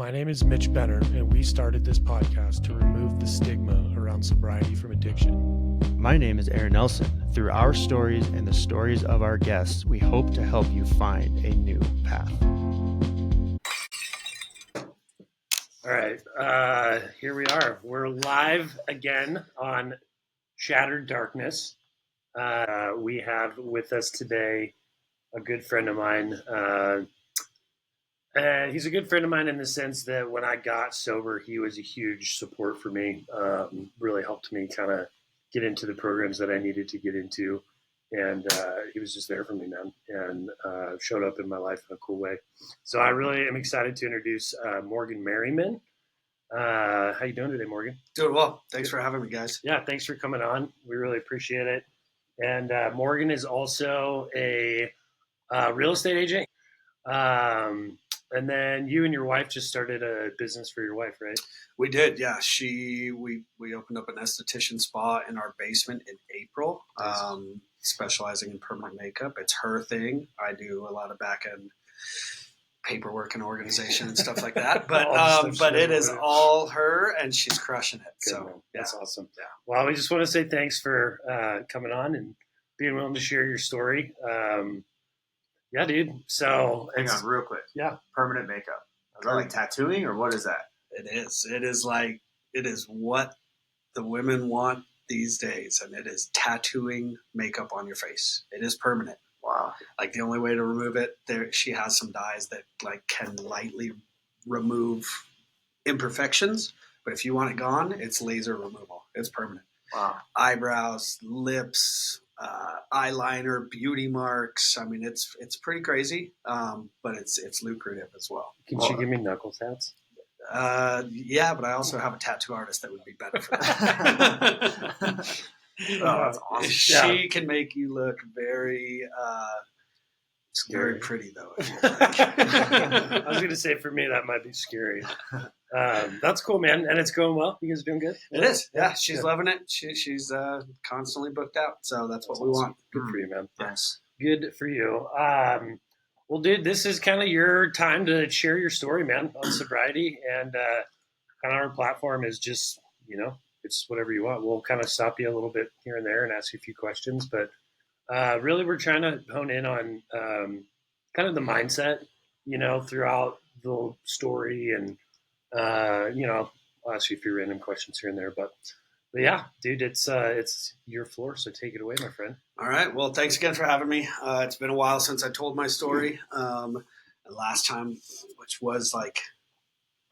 My name is Mitch Benner, and we started this podcast to remove the stigma around sobriety from addiction. My name is Aaron Nelson. Through our stories and the stories of our guests, we hope to help you find a new path. All right, here we are. We're live again on Shattered Darkness. We have with us today a good friend of mine. He's a good friend of mine in the sense that when I got sober, he was a huge support for me. Really helped me kind of get into the programs that I needed to get into. And he was just there for me, man, and showed up in my life in a cool way. So I really am excited to introduce Morgan Merriman. How you doing today, Morgan? Doing well. Thanks for having me, guys. Yeah, thanks for coming on. We really appreciate it. And Morgan is also a real estate agent. And then you and your wife just started a business for your wife, right? We did, yeah. We opened up an esthetician spa in our basement in April, specializing in permanent makeup. It's her thing. I do a lot of back end paperwork and organization and stuff like that. But it is all her, and she's crushing it. Good, so man. yeah. That's awesome. Yeah. Well, we just want to say thanks for coming on and being willing to share your story. Yeah, dude. So hang on real quick. Yeah. Permanent makeup. Is that like tattooing or what is that? It is. It is what the women want these days, and it is tattooing makeup on your face. It is permanent. Wow. Like the only way to remove it, she has some dyes that like can lightly remove imperfections, but if you want it gone, it's laser removal. It's permanent. Wow. Eyebrows, lips, eyeliner, beauty marks. I mean, it's pretty crazy, but it's lucrative as well. Can she give me knuckle tats? Yeah, but I also have a tattoo artist that would be better for that. Oh, that's awesome. She can make you look very Scary. very pretty, though. I was going to say, for me, that might be scary. That's cool, man. And it's going well? You guys doing good? It is. Yeah, she's loving it. She's constantly booked out, so that's what we want. Good for you, man. Yes. Good for you. Well, dude, this is kind of your time to share your story, man, on sobriety. And kind of our platform is just, it's whatever you want. We'll kind of stop you a little bit here and there and ask you a few questions. But really, we're trying to hone in on kind of the mindset, throughout the story. And, I'll ask you a few random questions here and there. But yeah, dude, it's your floor. So take it away, my friend. All right. Well, thanks again for having me. It's been a while since I told my story. And last time, which was like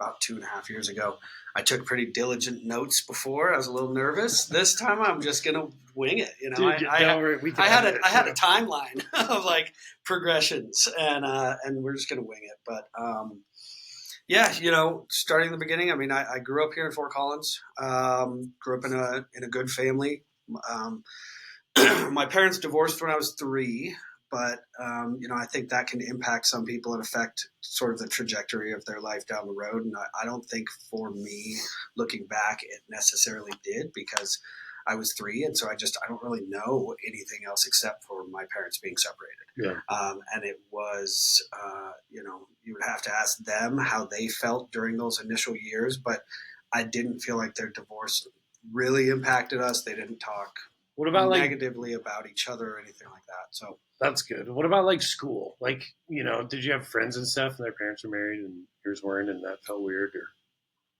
about 2.5 years ago, I took pretty diligent notes before. I was a little nervous. This time I'm just going to wing it. Dude, I had a timeline of like progressions and we're just going to wing it. But, yeah, starting in the beginning, I mean, I grew up here in Fort Collins, grew up in a good family. My parents divorced when I was 3, but, I think that can impact some people and affect sort of the trajectory of their life down the road. And I don't think for me, looking back, it necessarily did because I was 3. And so I don't really know anything else except for my parents being separated. Yeah. And it was, you would have to ask them how they felt during those initial years, but I didn't feel like their divorce really impacted us. They didn't talk negatively about each other or anything like that. So that's good. What about like school? Like, did you have friends and stuff and their parents were married and yours weren't and that felt weird? Or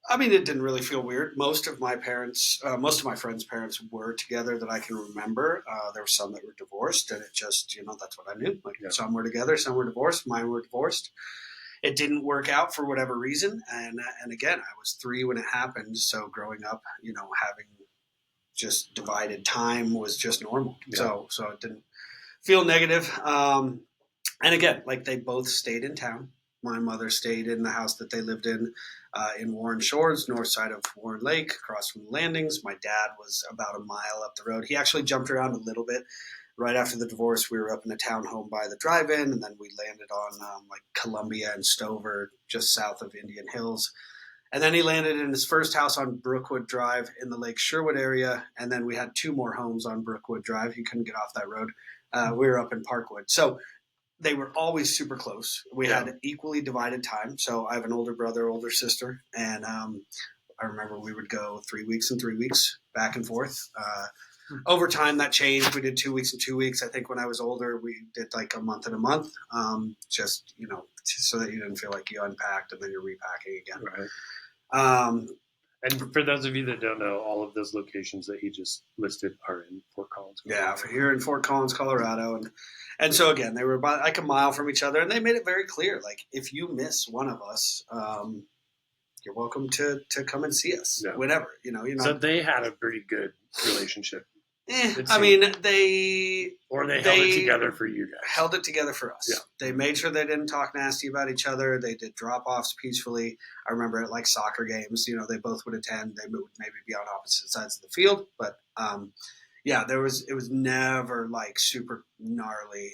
I mean, it didn't really feel weird. Most of my friends' parents were together that I can remember. There were some that were divorced, and it just, that's what I knew. Like Some were together, some were divorced. Mine were divorced. It didn't work out for whatever reason. And again, I was 3 when it happened. So growing up, having just divided time was just normal. Yeah. So it didn't feel negative. And again, like they both stayed in town. My mother stayed in the house that they lived in Warren Shores, north side of Warren Lake, across from the landings. My dad was about a mile up the road. He actually jumped around a little bit. Right after the divorce, we were up in a townhome by the drive-in, and then we landed on like Columbia and Stover, just south of Indian Hills. And then he landed in his first house on Brookwood Drive in the Lake Sherwood area, and then we had 2 more homes on Brookwood Drive. He couldn't get off that road. We were up in Parkwood. So they were always super close. We had equally divided time. So I have an older brother, older sister, and I remember we would go 3 weeks and 3 weeks back and forth. Over time, that changed. We did 2 weeks and 2 weeks. I think when I was older, we did like a month and a month, just, so that you didn't feel like you unpacked and then you're repacking again. Right. And for those of you that don't know, all of those locations that he just listed are in Fort Collins, Colorado. Yeah, for here in Fort Collins, Colorado. And so, again, they were about like a mile from each other, and they made it very clear, like, if you miss one of us, you're welcome to come and see us, whenever. So they had a pretty good relationship. I mean, they held it together for you guys. Held it together for us. Yeah. They made sure they didn't talk nasty about each other. They did drop-offs peacefully. I remember at like soccer games, they both would attend. They would maybe be on opposite sides of the field, but it was never like super gnarly,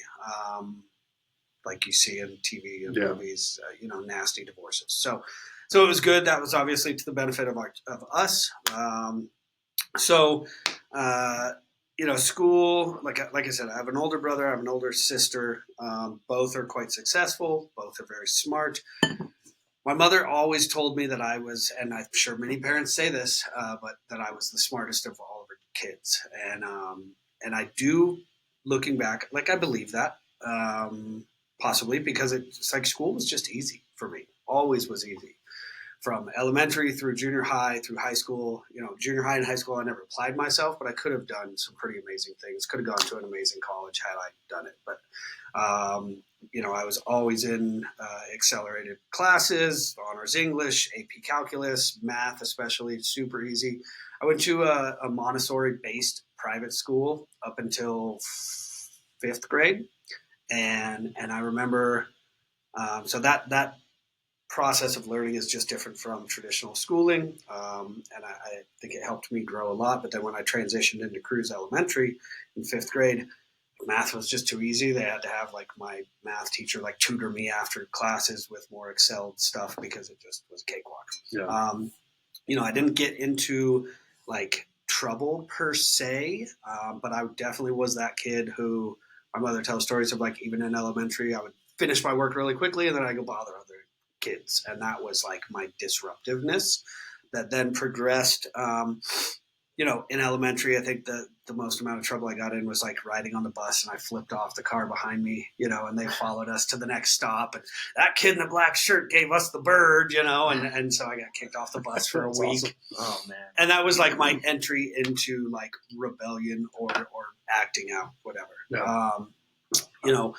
like you see in TV and movies, nasty divorces. So it was good. That was obviously to the benefit of us. School, like I said, I have an older brother, I have an older sister. Both are quite successful. Both are very smart. My mother always told me that I was, and I'm sure many parents say this, but that I was the smartest of all of her kids. And I do, looking back, like I believe that, possibly because it's like school was just easy for me. Always was easy. From elementary through junior high, through high school, junior high and high school, I never applied myself, but I could have done some pretty amazing things. Could have gone to an amazing college had I done it. But, I was always in accelerated classes, honors English, AP calculus, math, especially super easy. I went to a Montessori-based private school up until 5th grade. And I remember, so that process of learning is just different from traditional schooling, and I think it helped me grow a lot. But then when I transitioned into Cruz Elementary in 5th grade, math was just too easy. They had to have like my math teacher like tutor me after classes with more Excel stuff because it just was a cakewalk. Yeah. I didn't get into like trouble per se, but I definitely was that kid who my mother tells stories of, like, even in elementary, I would finish my work really quickly and then I go bother other kids. And that was like my disruptiveness that then progressed. In elementary, I think the most amount of trouble I got in was like riding on the bus and I flipped off the car behind me, and they followed us to the next stop. And that kid in the black shirt gave us the bird, and so I got kicked off the bus for a week. Awesome. Oh man. And that was like my entry into like rebellion or acting out, whatever. Yeah.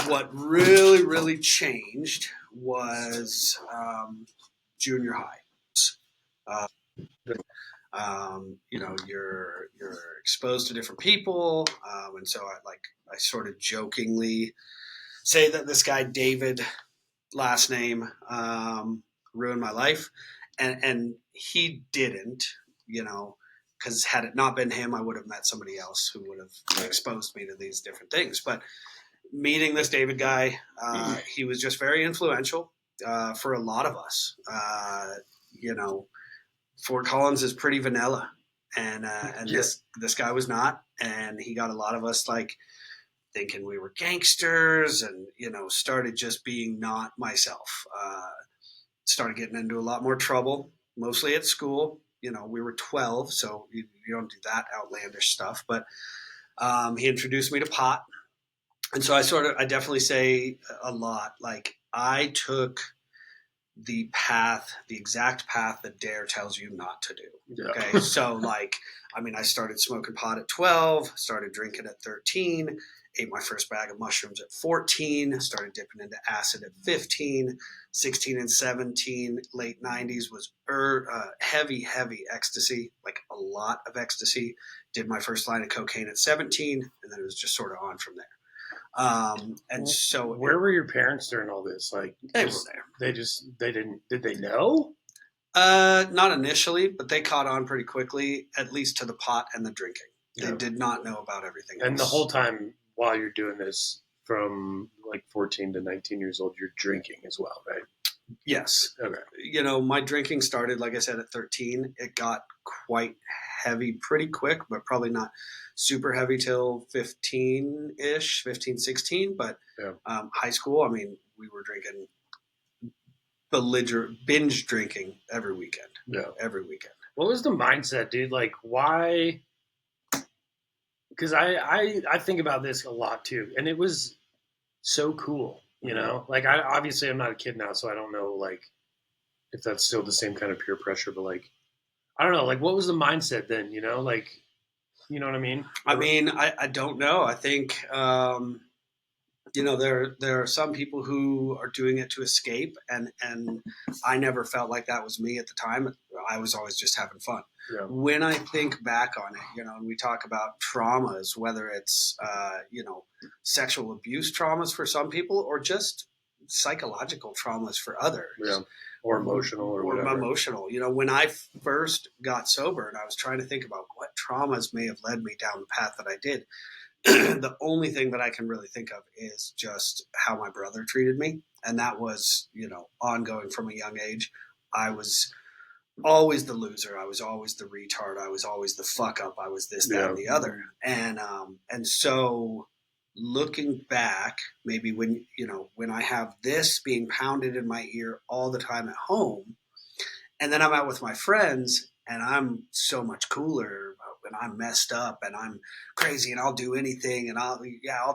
What really, really changed was junior high. You're exposed to different people, and so I sort of jokingly say that this guy David, last name, ruined my life, and he didn't, because had it not been him, I would have met somebody else who would have exposed me to these different things. But meeting this David guy, he was just very influential for a lot of us. Fort Collins is pretty vanilla, and this guy was not, and he got a lot of us like thinking we were gangsters, and started just being not myself. Started getting into a lot more trouble, mostly at school. We were 12, so you don't do that outlandish stuff. But he introduced me to pot. And so I definitely say a lot. Like, I took the exact path that DARE tells you not to do. Yeah. Okay. So I started smoking pot at 12, started drinking at 13, ate my first bag of mushrooms at 14, started dipping into acid at 15, 16 and 17, late 90s was heavy ecstasy, like a lot of ecstasy. Did my first line of cocaine at 17, and then it was just sort of on from there. So where were your parents during all this? Like, they were there. Did they know? Not initially, but they caught on pretty quickly, at least to the pot and the drinking. They did not know about everything else. And the whole time while you're doing this, from like 14 to 19 years old, you're drinking as well, right? Yes. Okay. You know, my drinking started, like I said, at 13. It got quite heavy pretty quick, but probably not super heavy till 15-ish, 15, 16. But Yeah. high school, I mean, we were drinking binge drinking every weekend. Yeah. Every weekend. What was the mindset, dude? Like, why? Because I think about this a lot too, and it was so cool, you know. Like, obviously I'm not a kid now, so I don't know like if that's still the same kind of peer pressure, but like I don't know, like what was the mindset then, you know, like you know what I mean? I mean, I don't know. I think you know, there are some people who are doing it to escape, and I never felt like that was me at the time. I was always just having fun. Yeah. When I think back on it, you know, and we talk about traumas, whether it's you know, sexual abuse traumas for some people or just psychological traumas for others. Yeah. Or emotional or whatever. Emotional. You know, when I first got sober and I was trying to think about what traumas may have led me down the path that I did, the only thing that I can really think of is just how my brother treated me. And that was, you know, ongoing from a young age. I was always the loser. I was always the retard. I was always the fuck up. I was this, that, and the other. And so looking back, maybe when, you know, when I have this being pounded in my ear all the time at home, and then I'm out with my friends and I'm so much cooler and I'm messed up and I'm crazy and I'll do anything and I'll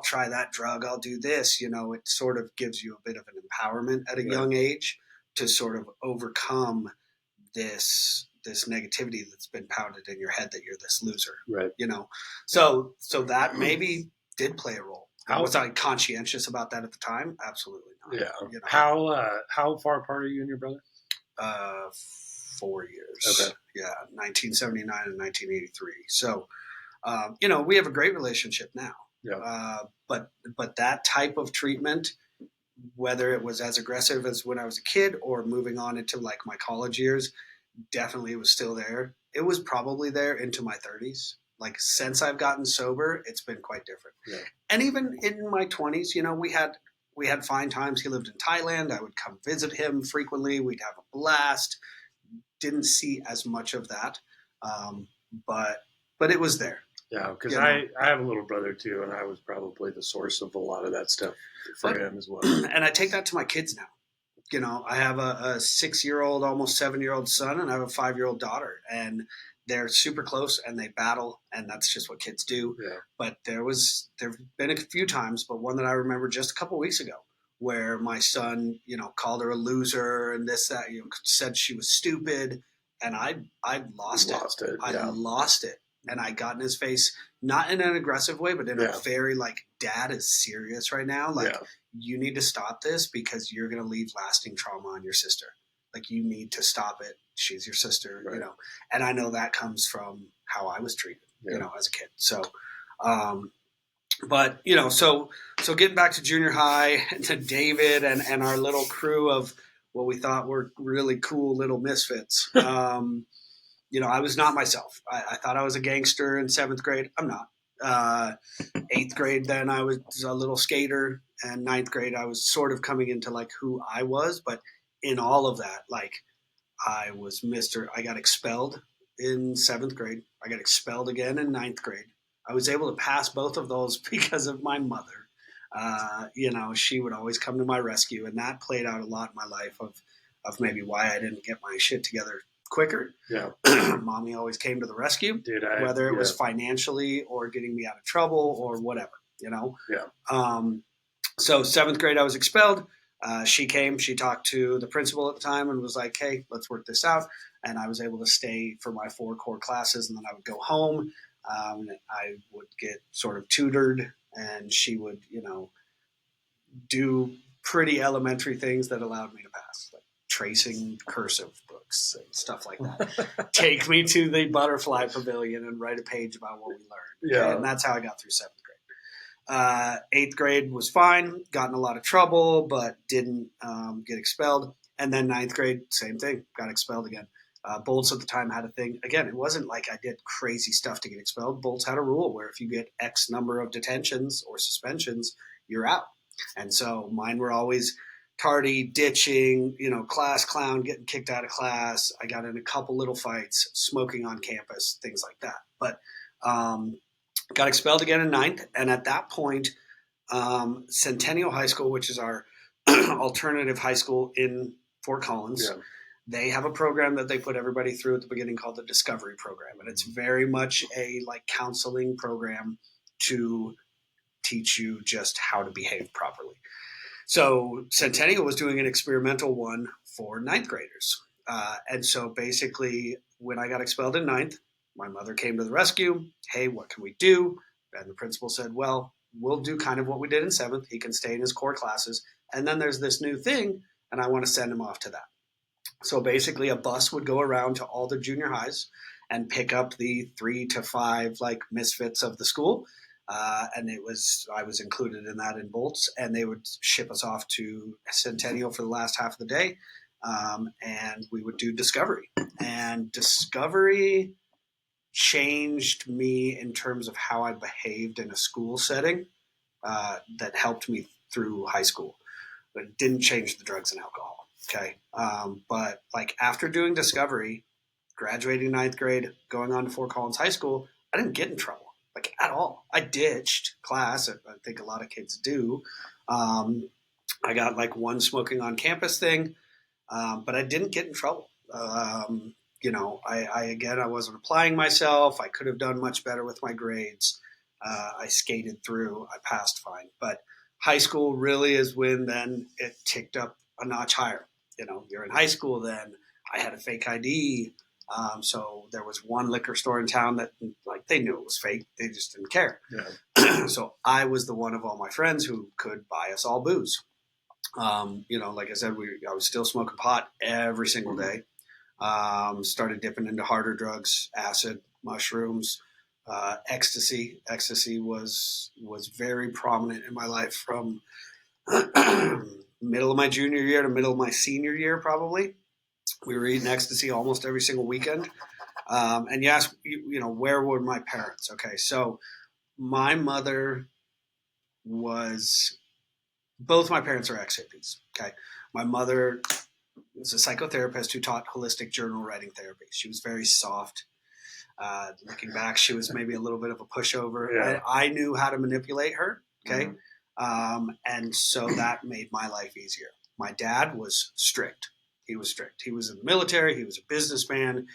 try that drug. I'll do this, you know, it sort of gives you a bit of an empowerment at a young age to sort of overcome this negativity that's been pounded in your head that you're this loser, right? You know, so that maybe did play a role. Was I conscientious about that at the time? Absolutely not. Yeah. You know? How far apart are you and your brother? 4 years. Okay. Yeah, 1979 and 1983. So, you know, we have a great relationship now. Yeah. But that type of treatment, whether it was as aggressive as when I was a kid or moving on into like my college years, definitely was still there. It was probably there into my 30s. Like since I've gotten sober, it's been quite different. Yeah. And even in my 20s, you know, we had fine times. He lived in Thailand. I would come visit him frequently. We'd have a blast. Didn't see as much of that, but it was there. Yeah, because I have a little brother too, and I was probably the source of a lot of that stuff for him as well. And I take that to my kids now. You know, I have a 6-year-old, almost 7-year-old son, and I have a 5-year-old daughter, and they're super close and they battle, and that's just what kids do. Yeah. But there've been a few times, but one that I remember just a couple weeks ago, where my son, you know, called her a loser and this, that, you know, said she was stupid, and I lost it. I lost it, and I got in his face, not in an aggressive way, but in a very like, Dad is serious right now. Like, you need to stop this because you're going to leave lasting trauma on your sister. Like, you need to stop it. She's your sister, you know. And I know that comes from how I was treated, you know, as a kid. So, but, you know, so getting back to junior high, to David and our little crew of what we thought were really cool little misfits, you know, I was not myself. I thought I was a gangster in 7th grade. I'm not. 8th grade, then I was a little skater, and 9th grade, I was sort of coming into like who I was. But in all of that, like, I got expelled in 7th grade. I got expelled again in 9th grade. I was able to pass both of those because of my mother. You know, she would always come to my rescue, and that played out a lot in my life of maybe why I didn't get my shit together quicker. Yeah. Mommy always came to the rescue, dude, whether it was financially or getting me out of trouble or whatever, you know? Yeah. So 7th grade, I was expelled. She came, she talked to the principal at the time and was like, hey, let's work this out. And I was able to stay for my 4 core classes, and then I would go home. I would get sort of tutored, and she would, you know, do pretty elementary things that allowed me to pass, like tracing cursive books and stuff like that. Take me to the butterfly pavilion and write a page about what we learned. Yeah. Okay? And that's how I got through 7th grade. 8th grade was fine, got in a lot of trouble, but didn't get expelled. And then 9th grade, same thing, got expelled again. Bolts at the time had a thing. Again, it wasn't like I did crazy stuff to get expelled. Bolts had a rule where if you get X number of detentions or suspensions, you're out. And so mine were always tardy, ditching, class clown, getting kicked out of class. I got in a couple little fights, smoking on campus, things like that. But got expelled again in ninth. And at that point, Centennial High School, which is our alternative high school in Fort Collins, they have a program that they put everybody through at the beginning called the Discovery Program. And it's very much a counseling program to teach you just how to behave properly. So Centennial was doing an experimental one for ninth graders. And so basically when I got expelled in ninth, my mother came to the rescue. Hey, what can we do? And the principal said, well, we'll do kind of what we did in seventh. He can stay in his core classes. And then there's this new thing, and I want to send him off to that. So basically a bus would go around to all the junior highs and pick up the 3 to 5 misfits of the school. And I was included in that in Bolts, and they would ship us off to Centennial for the last half of the day. And we would do Discovery. And Discovery changed me in terms of how I behaved in a school setting that helped me through high school. But it didn't change the drugs and alcohol. Okay. But after doing Discovery, graduating ninth grade, going on to Fort Collins High School, I didn't get in trouble at all. I ditched class. I think a lot of kids do. I got one smoking on campus thing, but I didn't get in trouble. I wasn't applying myself. I could have done much better with my grades. I skated through. I passed fine. But high school really is when then it ticked up a notch higher. You're in high school then. I had a fake ID. So there was one liquor store in town that they knew it was fake. They just didn't care. Yeah. So I was the one of all my friends who could buy us all booze. Like I said, I was still smoking pot every single day. Started dipping into harder drugs, acid, mushrooms, ecstasy. Ecstasy was very prominent in my life from middle of my junior year to middle of my senior year, probably. We were eating ecstasy almost every single weekend. And you ask, where were my parents? Okay, so my mother both my parents are ex-hippies. Okay, my mother was a psychotherapist who taught holistic journal writing therapy. She was very soft. Looking back, she was maybe a little bit of a pushover. Yeah. I knew how to manipulate her. Okay. Mm-hmm. And so that made my life easier. My dad was strict. He was strict. He was in the military. He was a businessman.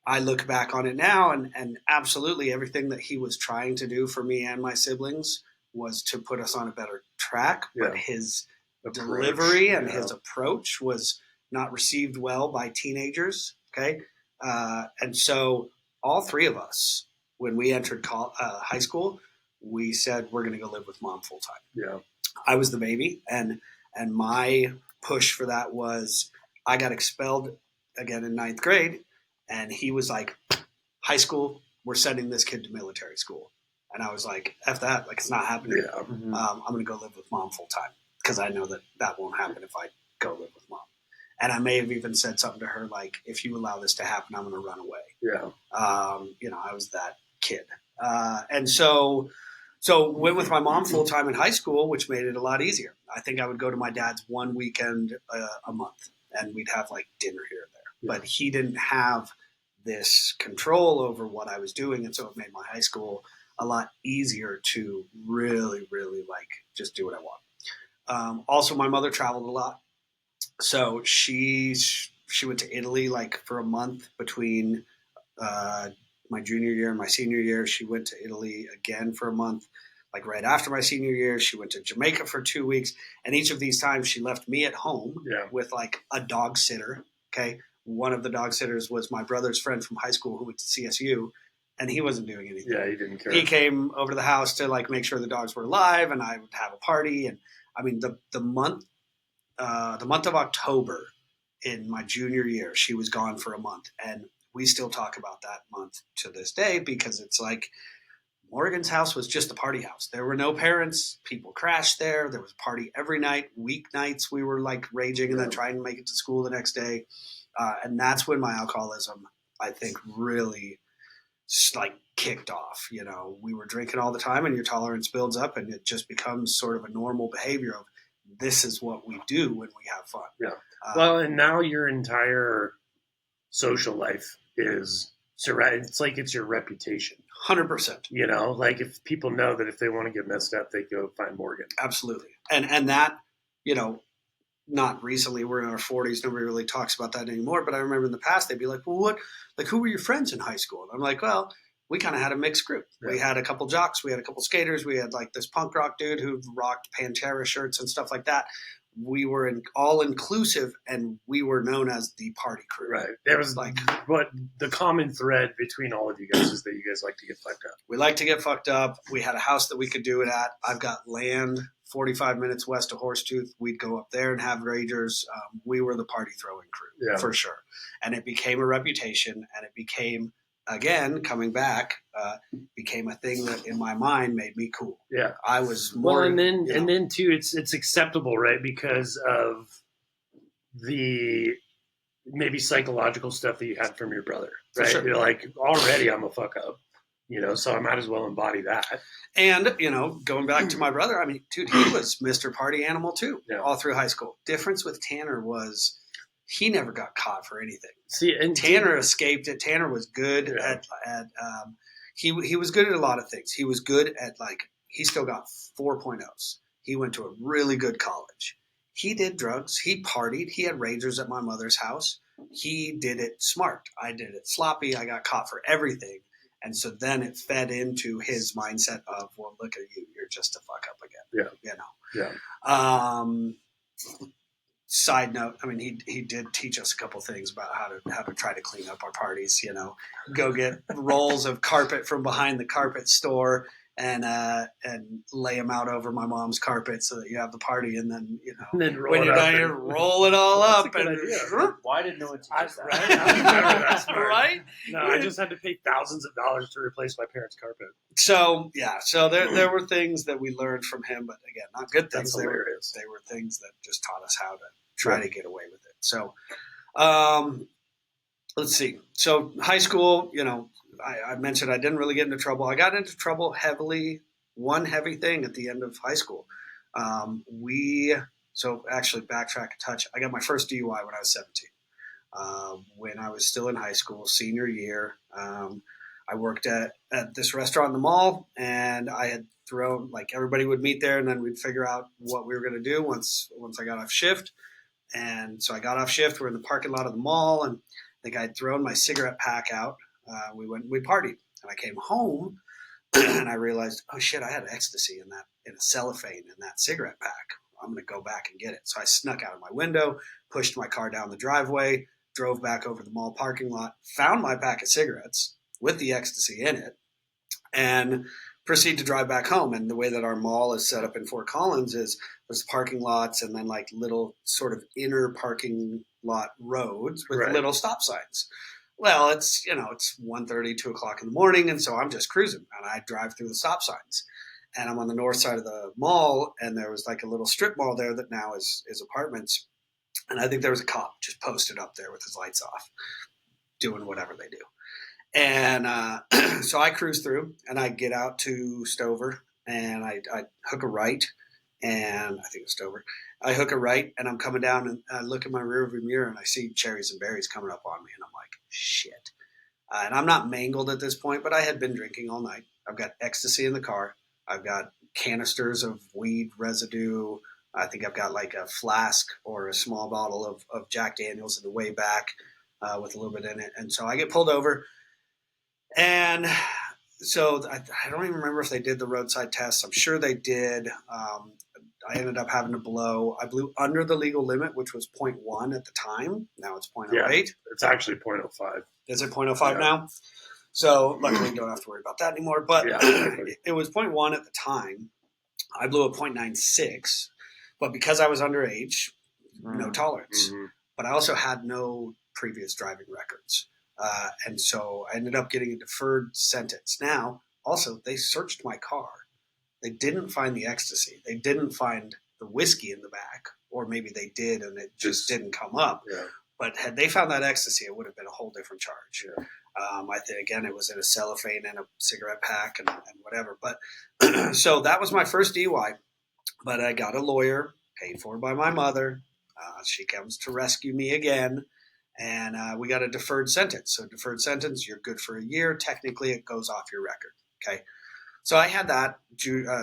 I look back on it now and absolutely everything that he was trying to do for me and my siblings was to put us on a better track. Yeah. But his delivery and his approach was not received well by teenagers. Okay. And so all three of us, when we entered high school, we said, we're going to go live with mom full time. Yeah. I was the baby. And my push for that was I got expelled again in ninth grade. And he was like, high school, we're sending this kid to military school. And I was like, F that. It's not happening. Yeah. Mm-hmm. I'm going to go live with mom full time because I know that won't happen if I go live with mom. And I may have even said something to her like, if you allow this to happen, I'm going to run away. Yeah. I was that kid. And so went with my mom full time in high school, which made it a lot easier. I think I would go to my dad's one weekend a month and we'd have dinner here and there. Yeah. But he didn't have this control over what I was doing. And so it made my high school a lot easier to really, really just do what I want. Also, my mother traveled a lot. So she went to Italy for a month between my junior year and my senior year. She went to Italy again for a month. Right after my senior year, she went to Jamaica for 2 weeks. And each of these times she left me at home with a dog sitter. Okay. One of the dog sitters was my brother's friend from high school who went to CSU. And he wasn't doing anything. Yeah, he didn't care. He came over to the house to make sure the dogs were alive, and I would have a party. And I mean, the month of October in my junior year, she was gone for a month, and we still talk about that month to this day because it's Morgan's house was just a party house. There were no parents. People crashed there. There was a party every night. Weeknights we were raging and then trying to make it to school the next day, and that's when my alcoholism, I think, really kicked off. We were drinking all the time and your tolerance builds up and it just becomes sort of a normal behavior of this is what we do when we have fun. Yeah. Well, and now your entire social life is surrounded. It's like it's your reputation. 100%. You know, like if people know that if they want to get messed up, they go find Morgan. Absolutely. And that, you know, not recently, we're in our 40s, nobody really talks about that anymore. But I remember in the past, they'd be like, well, who were your friends in high school? And I'm like, well, we kind of had a mixed group. Yeah. We had a couple jocks, we had a couple skaters, we had like this punk rock dude who rocked Pantera shirts and stuff like that. We were all inclusive, and we were known as the party crew. Right. There was like, but the common thread between all of you guys is that you guys like to get fucked up. We like to get fucked up. We had a house that we could do it at. I've got land 45 minutes west of Horsetooth. We'd go up there and have ragers. We were the party throwing crew, for sure. And it became a reputation, and it became, again, coming back, became a thing that in my mind made me cool. Yeah. I was more. Well, and then too, it's acceptable, right? Because of the maybe psychological stuff that you had from your brother, right? Sure. You're like, already I'm a fuck up, you know, so I might as well embody that. And, you know, going back to my brother, I mean, dude, he was Mr. Party Animal too, all through high school. Difference with Tanner was he never got caught for anything. See, and Tanner escaped it. Tanner was good at he was good at a lot of things. He was good at, like, he still got 4.0s. He went to a really good college. He did drugs. He partied. He had ragers at my mother's house. He did it smart. I did it sloppy. I got caught for everything. And so then it fed into his mindset of, well, look at you. You're just a fuck up again. Yeah. You know? Yeah. Side note, I mean, he did teach us a couple things about how to try to clean up our parties, you know, go get rolls of carpet from behind the carpet store and lay them out over my mom's carpet so that you have the party, and then, you know, and then when you're done, you roll it all up. Why did no one teach us that? Right? I remember that smart. Right? No, I just had to pay thousands of dollars to replace my parents' carpet. So there were things that we learned from him, but again, not good things. That's hilarious. They were things that just taught us how to try to get away with it. So, let's see. So high school, you know, I mentioned I didn't really get into trouble. I got into trouble heavily. One heavy thing at the end of high school. So actually backtrack a touch. I got my first DUI when I was 17. When I was still in high school, senior year. I worked at this restaurant in the mall, and I had thrown, like, everybody would meet there, and then we'd figure out what we were going to do once I got off shift. And so I got off shift. We're in the parking lot of the mall, and I think I'd thrown my cigarette pack out. We partied, and I came home, and I realized, oh shit, I had ecstasy in a cellophane in that cigarette pack. I'm going to go back and get it. So I snuck out of my window, pushed my car down the driveway, drove back over the mall parking lot, found my pack of cigarettes with the ecstasy in it, and proceed to drive back home. And the way that our mall is set up in Fort Collins is there's parking lots and then like little sort of inner parking lot roads with little stop signs. Well, it's 1:30, 2 o'clock in the morning, and so I'm just cruising, and I drive through the stop signs. And I'm on the north side of the mall, and there was like a little strip mall there that now is apartments. And I think there was a cop just posted up there with his lights off, doing whatever they do. And so I cruise through, and I get out to Stover, and I hook a right, and I think it's Stover. I hook a right, and I'm coming down, and I look in my rearview mirror, and I see cherries and berries coming up on me, and I'm like, shit. And I'm not mangled at this point, but I had been drinking all night. I've got ecstasy in the car. I've got canisters of weed residue. I think I've got like a flask or a small bottle of Jack Daniels in the way back with a little bit in it. And so I get pulled over. And so I don't even remember if they did the roadside tests. I'm sure they did. I ended up having to I blew under the legal limit, which was 0.1 at the time. Now it's 0.08. Yeah, it's actually 0.05. Is it 0.05 now? So luckily, you don't have to worry about that anymore. But it was 0.1 at the time. I blew a 0.96. But because I was underage, no tolerance. Mm-hmm. But I also had no previous driving records. And so I ended up getting a deferred sentence. Now, also, they searched my car. They didn't find the ecstasy. They didn't find the whiskey in the back. Or maybe they did and it just didn't come up. Yeah. But had they found that ecstasy, it would have been a whole different charge. Yeah. I think, again, it was in a cellophane and a cigarette pack and whatever. But so that was my first DUI. But I got a lawyer, paid for by my mother. She comes to rescue me again. And we got a deferred sentence. So deferred sentence, you're good for a year. Technically, it goes off your record. Okay. So I had that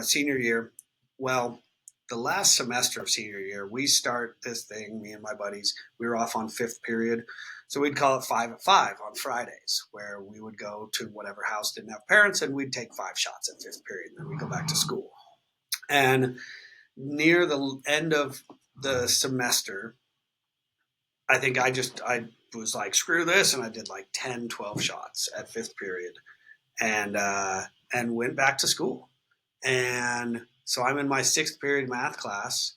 senior year. Well, the last semester of senior year, we start this thing, me and my buddies. We were off on fifth period. So we'd call it 5 at 5 on Fridays, where we would go to whatever house didn't have parents, and we'd take 5 shots at fifth period, and then we'd go back to school. And near the end of the semester, I think I was like, screw this. And I did like 10, 12 shots at fifth period and went back to school. And so I'm in my sixth period math class,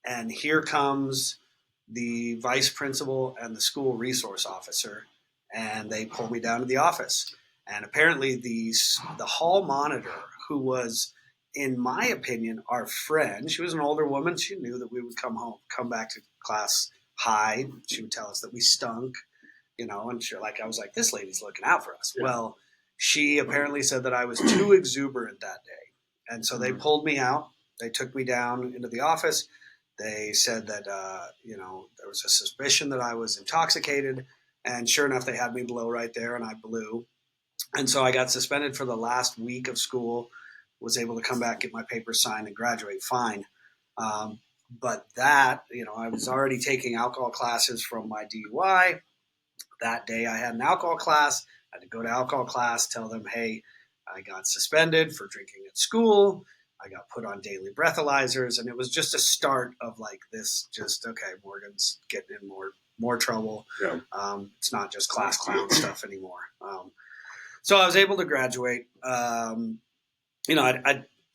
and here comes the vice principal and the school resource officer, and they pull me down to the office. And apparently the hall monitor, who was, in my opinion, our friend, she was an older woman. She knew that we would come back to class high. She would tell us that we stunk, and I was like, this lady's looking out for us. Yeah. Well, she apparently said that I was too exuberant that day. And so they pulled me out. They took me down into the office. They said that, there was a suspicion that I was intoxicated. And sure enough, they had me blow right there, and I blew. And so I got suspended for the last week of school, was able to come back, get my papers signed, and graduate fine. But that, I was already taking alcohol classes from my DUI. That day I had an alcohol class. I had to go to alcohol class, tell them, hey, I got suspended for drinking at school. I got put on daily breathalyzers, and it was just a start of like this. Just okay, Morgan's getting in more trouble. Yeah. It's not just class clown stuff anymore. So I was able to graduate. I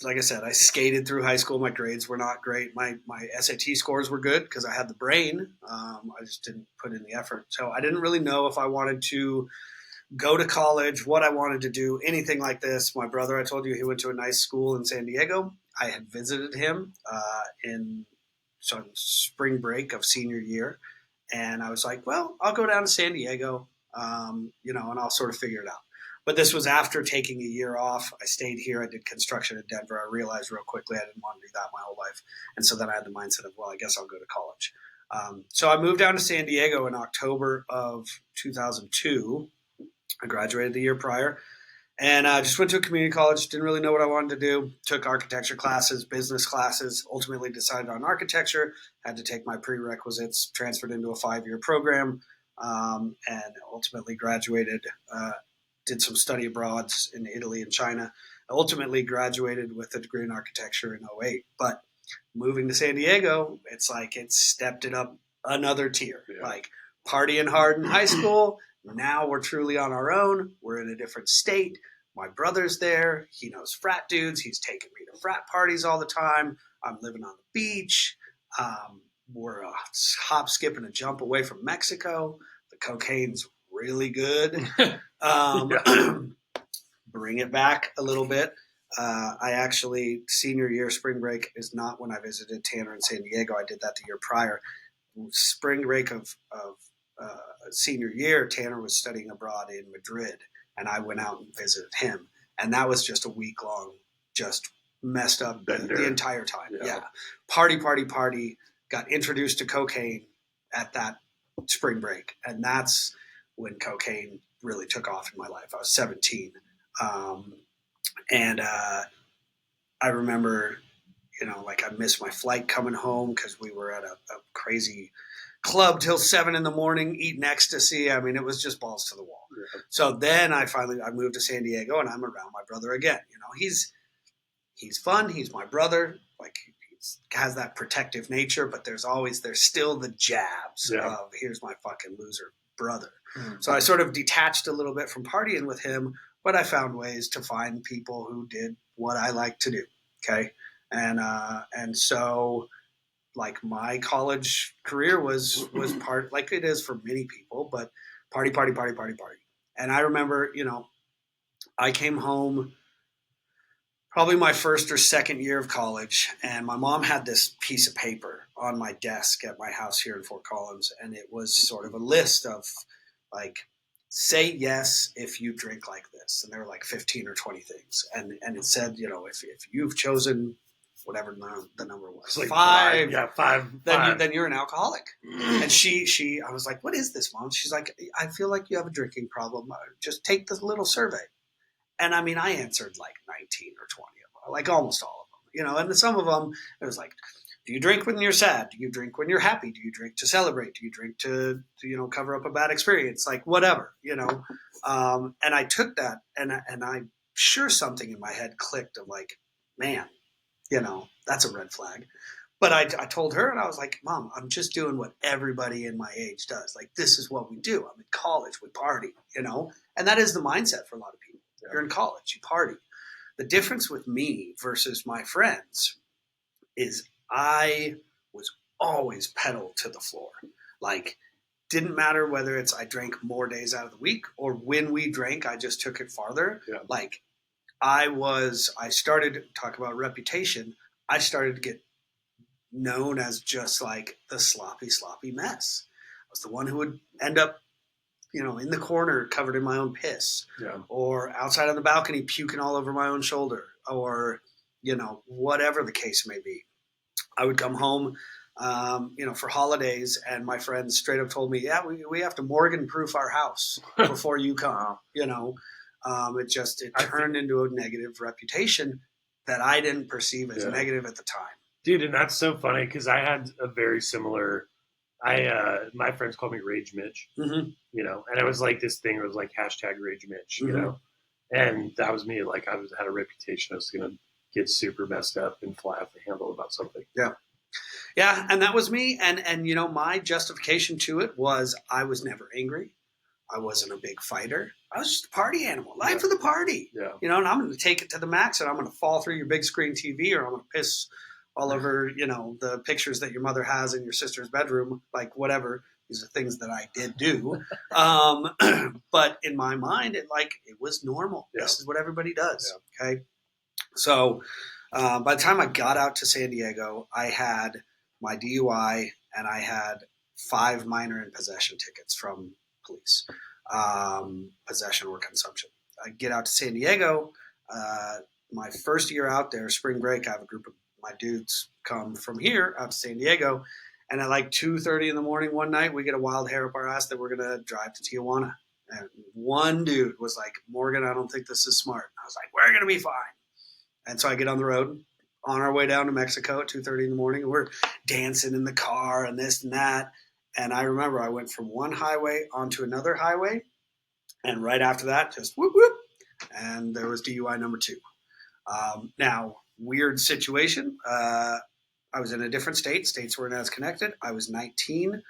like I said, I skated through high school. My grades were not great. My SAT scores were good because I had the brain. I just didn't put in the effort. So I didn't really know if I wanted to go to college, what I wanted to do, anything like this. My brother, I told you, he went to a nice school in San Diego. I had visited him in spring break of senior year. And I was like, well, I'll go down to San Diego, and I'll sort of figure it out. But this was after taking a year off. I stayed here. I did construction in Denver. I realized real quickly I didn't want to do that my whole life. And so then I had the mindset of, well, I guess I'll go to college. So I moved down to San Diego in October of 2002. I graduated the year prior, and I just went to a community college. Didn't really know what I wanted to do. Took architecture classes, business classes, ultimately decided on architecture. Had to take my prerequisites, transferred into a 5-year program, and ultimately graduated. Did some study abroads in Italy and China. Ultimately graduated with a degree in architecture in 2008. But moving to San Diego, it's like it stepped it up another tier. Yeah. Like partying hard in high school. Now we're truly on our own. We're in a different state. My brother's there. He knows frat dudes. He's taking me to frat parties all the time. I'm living on the beach. We're a hop, skip, and a jump away from Mexico. The cocaine's really good. Bring it back a little bit. I actually, senior year, spring break is not when I visited Tanner in San Diego. I did that the year prior. Spring break of senior year, Tanner was studying abroad in Madrid, and I went out and visited him. And that was just a week long, just messed up the entire time. Yeah. Party. Got introduced to cocaine at that spring break. And that's when cocaine really took off in my life. I was 17. And I remember, I missed my flight coming home because we were at a crazy club till 7 a.m. eating ecstasy. I mean, it was just balls to the wall. Yeah. So then I moved to San Diego, and I'm around my brother again. He's fun. He's my brother. Like, he has that protective nature, but there's still the jabs of here's my fucking loser brother. Mm-hmm. So I sort of detached a little bit from partying with him, but I found ways to find people who did what I like to do. Okay. And so like my college career was part, like it is for many people, but party. And I remember, I came home probably my first or second year of college, and my mom had this piece of paper on my desk at my house here in Fort Collins, and it was sort of a list of like, say yes if you drink like this. And there were like 15 or 20 things. And it said, if you've chosen whatever the number was. It's like five. Yeah, five. Then you're an alcoholic. And I was like, what is this, Mom? She's like, I feel like you have a drinking problem. Just take this little survey. And I mean, I answered like 19 or 20 of them, like almost all of them, and some of them, it was like, do you drink when you're sad? Do you drink when you're happy? Do you drink to celebrate? Do you drink to cover up a bad experience? Like whatever, and I took that and I sure something in my head clicked of like, man, that's a red flag. But I told her and I was like, Mom, I'm just doing what everybody in my age does. Like, this is what we do. I'm in college, we party, and that is the mindset for a lot of people. Yeah. You're in college, you party. The difference with me versus my friends is I was always pedal to the floor. Like, didn't matter whether it's I drank more days out of the week or when we drank, I just took it farther. Yeah. Like, I started to talk about reputation. I started to get known as just like the sloppy mess. I was the one who would end up, in the corner covered in my own piss, or outside on the balcony puking all over my own shoulder, or, whatever the case may be. I would come home, for holidays, and my friends straight up told me, yeah, we have to Morgan-proof our house before you come, It turned into a negative reputation that I didn't perceive as negative at the time. Dude, and that's so funny because I had a very similar. My friends called me Rage Mitch, and it was like this thing. It was like hashtag Rage Mitch, and that was me. Like had a reputation. I was gonna get super messed up and fly off the handle about something. Yeah, and that was me. And my justification to it was I was never angry. I wasn't a big fighter. I was just a party animal. Life of the party. Yeah. And I'm going to take it to the max, and I'm going to fall through your big screen TV, or I'm going to piss all over, the pictures that your mother has in your sister's bedroom, like whatever. These are things that I did do. But in my mind, it was normal. Yeah. This is what everybody does. Yeah. Okay. So by the time I got out to San Diego, I had my DUI and I had 5 minor in possession tickets from police, possession or consumption. I get out to San Diego. My first year out there, spring break, I have a group of my dudes come from here out to San Diego, and at like 2:30 in the morning one night, we get a wild hair up our ass that we're going to drive to Tijuana. And one dude was like, Morgan, I don't think this is smart. I was like, we're going to be fine. And so I get on the road on our way down to Mexico at 2:30 in the morning, and we're dancing in the car and this and that. And I remember I went from one highway onto another highway, and right after that, just whoop, whoop, and there was DUI number 2. Now, weird situation. I was in a different state. States weren't as connected. I was 19.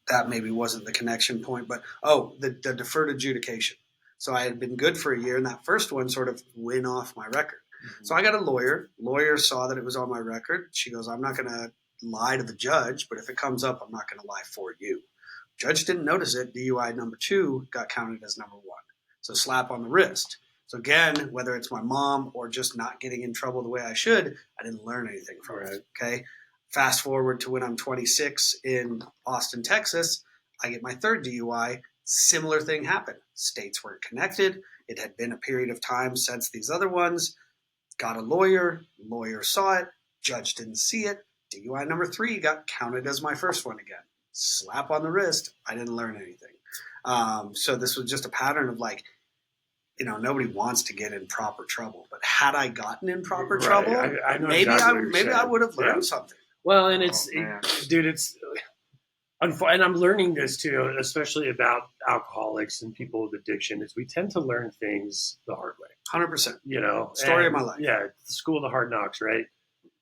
That maybe wasn't the connection point, but the deferred adjudication. So I had been good for a year, and that first one sort of went off my record. Mm-hmm. So I got a lawyer. Lawyer saw that it was on my record. She goes, I'm not going to lie to the judge, but if it comes up, I'm not going to lie for you. Judge didn't notice it. DUI number 2 got counted as number 1. So slap on the wrist. So again, whether it's my mom or just not getting in trouble the way I should, I didn't learn anything from it. Okay. Fast forward to when I'm 26 in Austin, Texas, I get my 3rd DUI. Similar thing happened. States weren't connected. It had been a period of time since these other ones. Got a lawyer. Lawyer saw it. Judge didn't see it. DUI number 3 got counted as my first one again. Slap on the wrist. I didn't learn anything. So this was just a pattern of like, nobody wants to get in proper trouble. But had I gotten in proper trouble, I know maybe exactly I would have learned something. Well, and dude, and I'm learning this too, especially about alcoholics and people with addiction, is we tend to learn things the hard way. 100%. Story of my life. Yeah, the school of the hard knocks, right?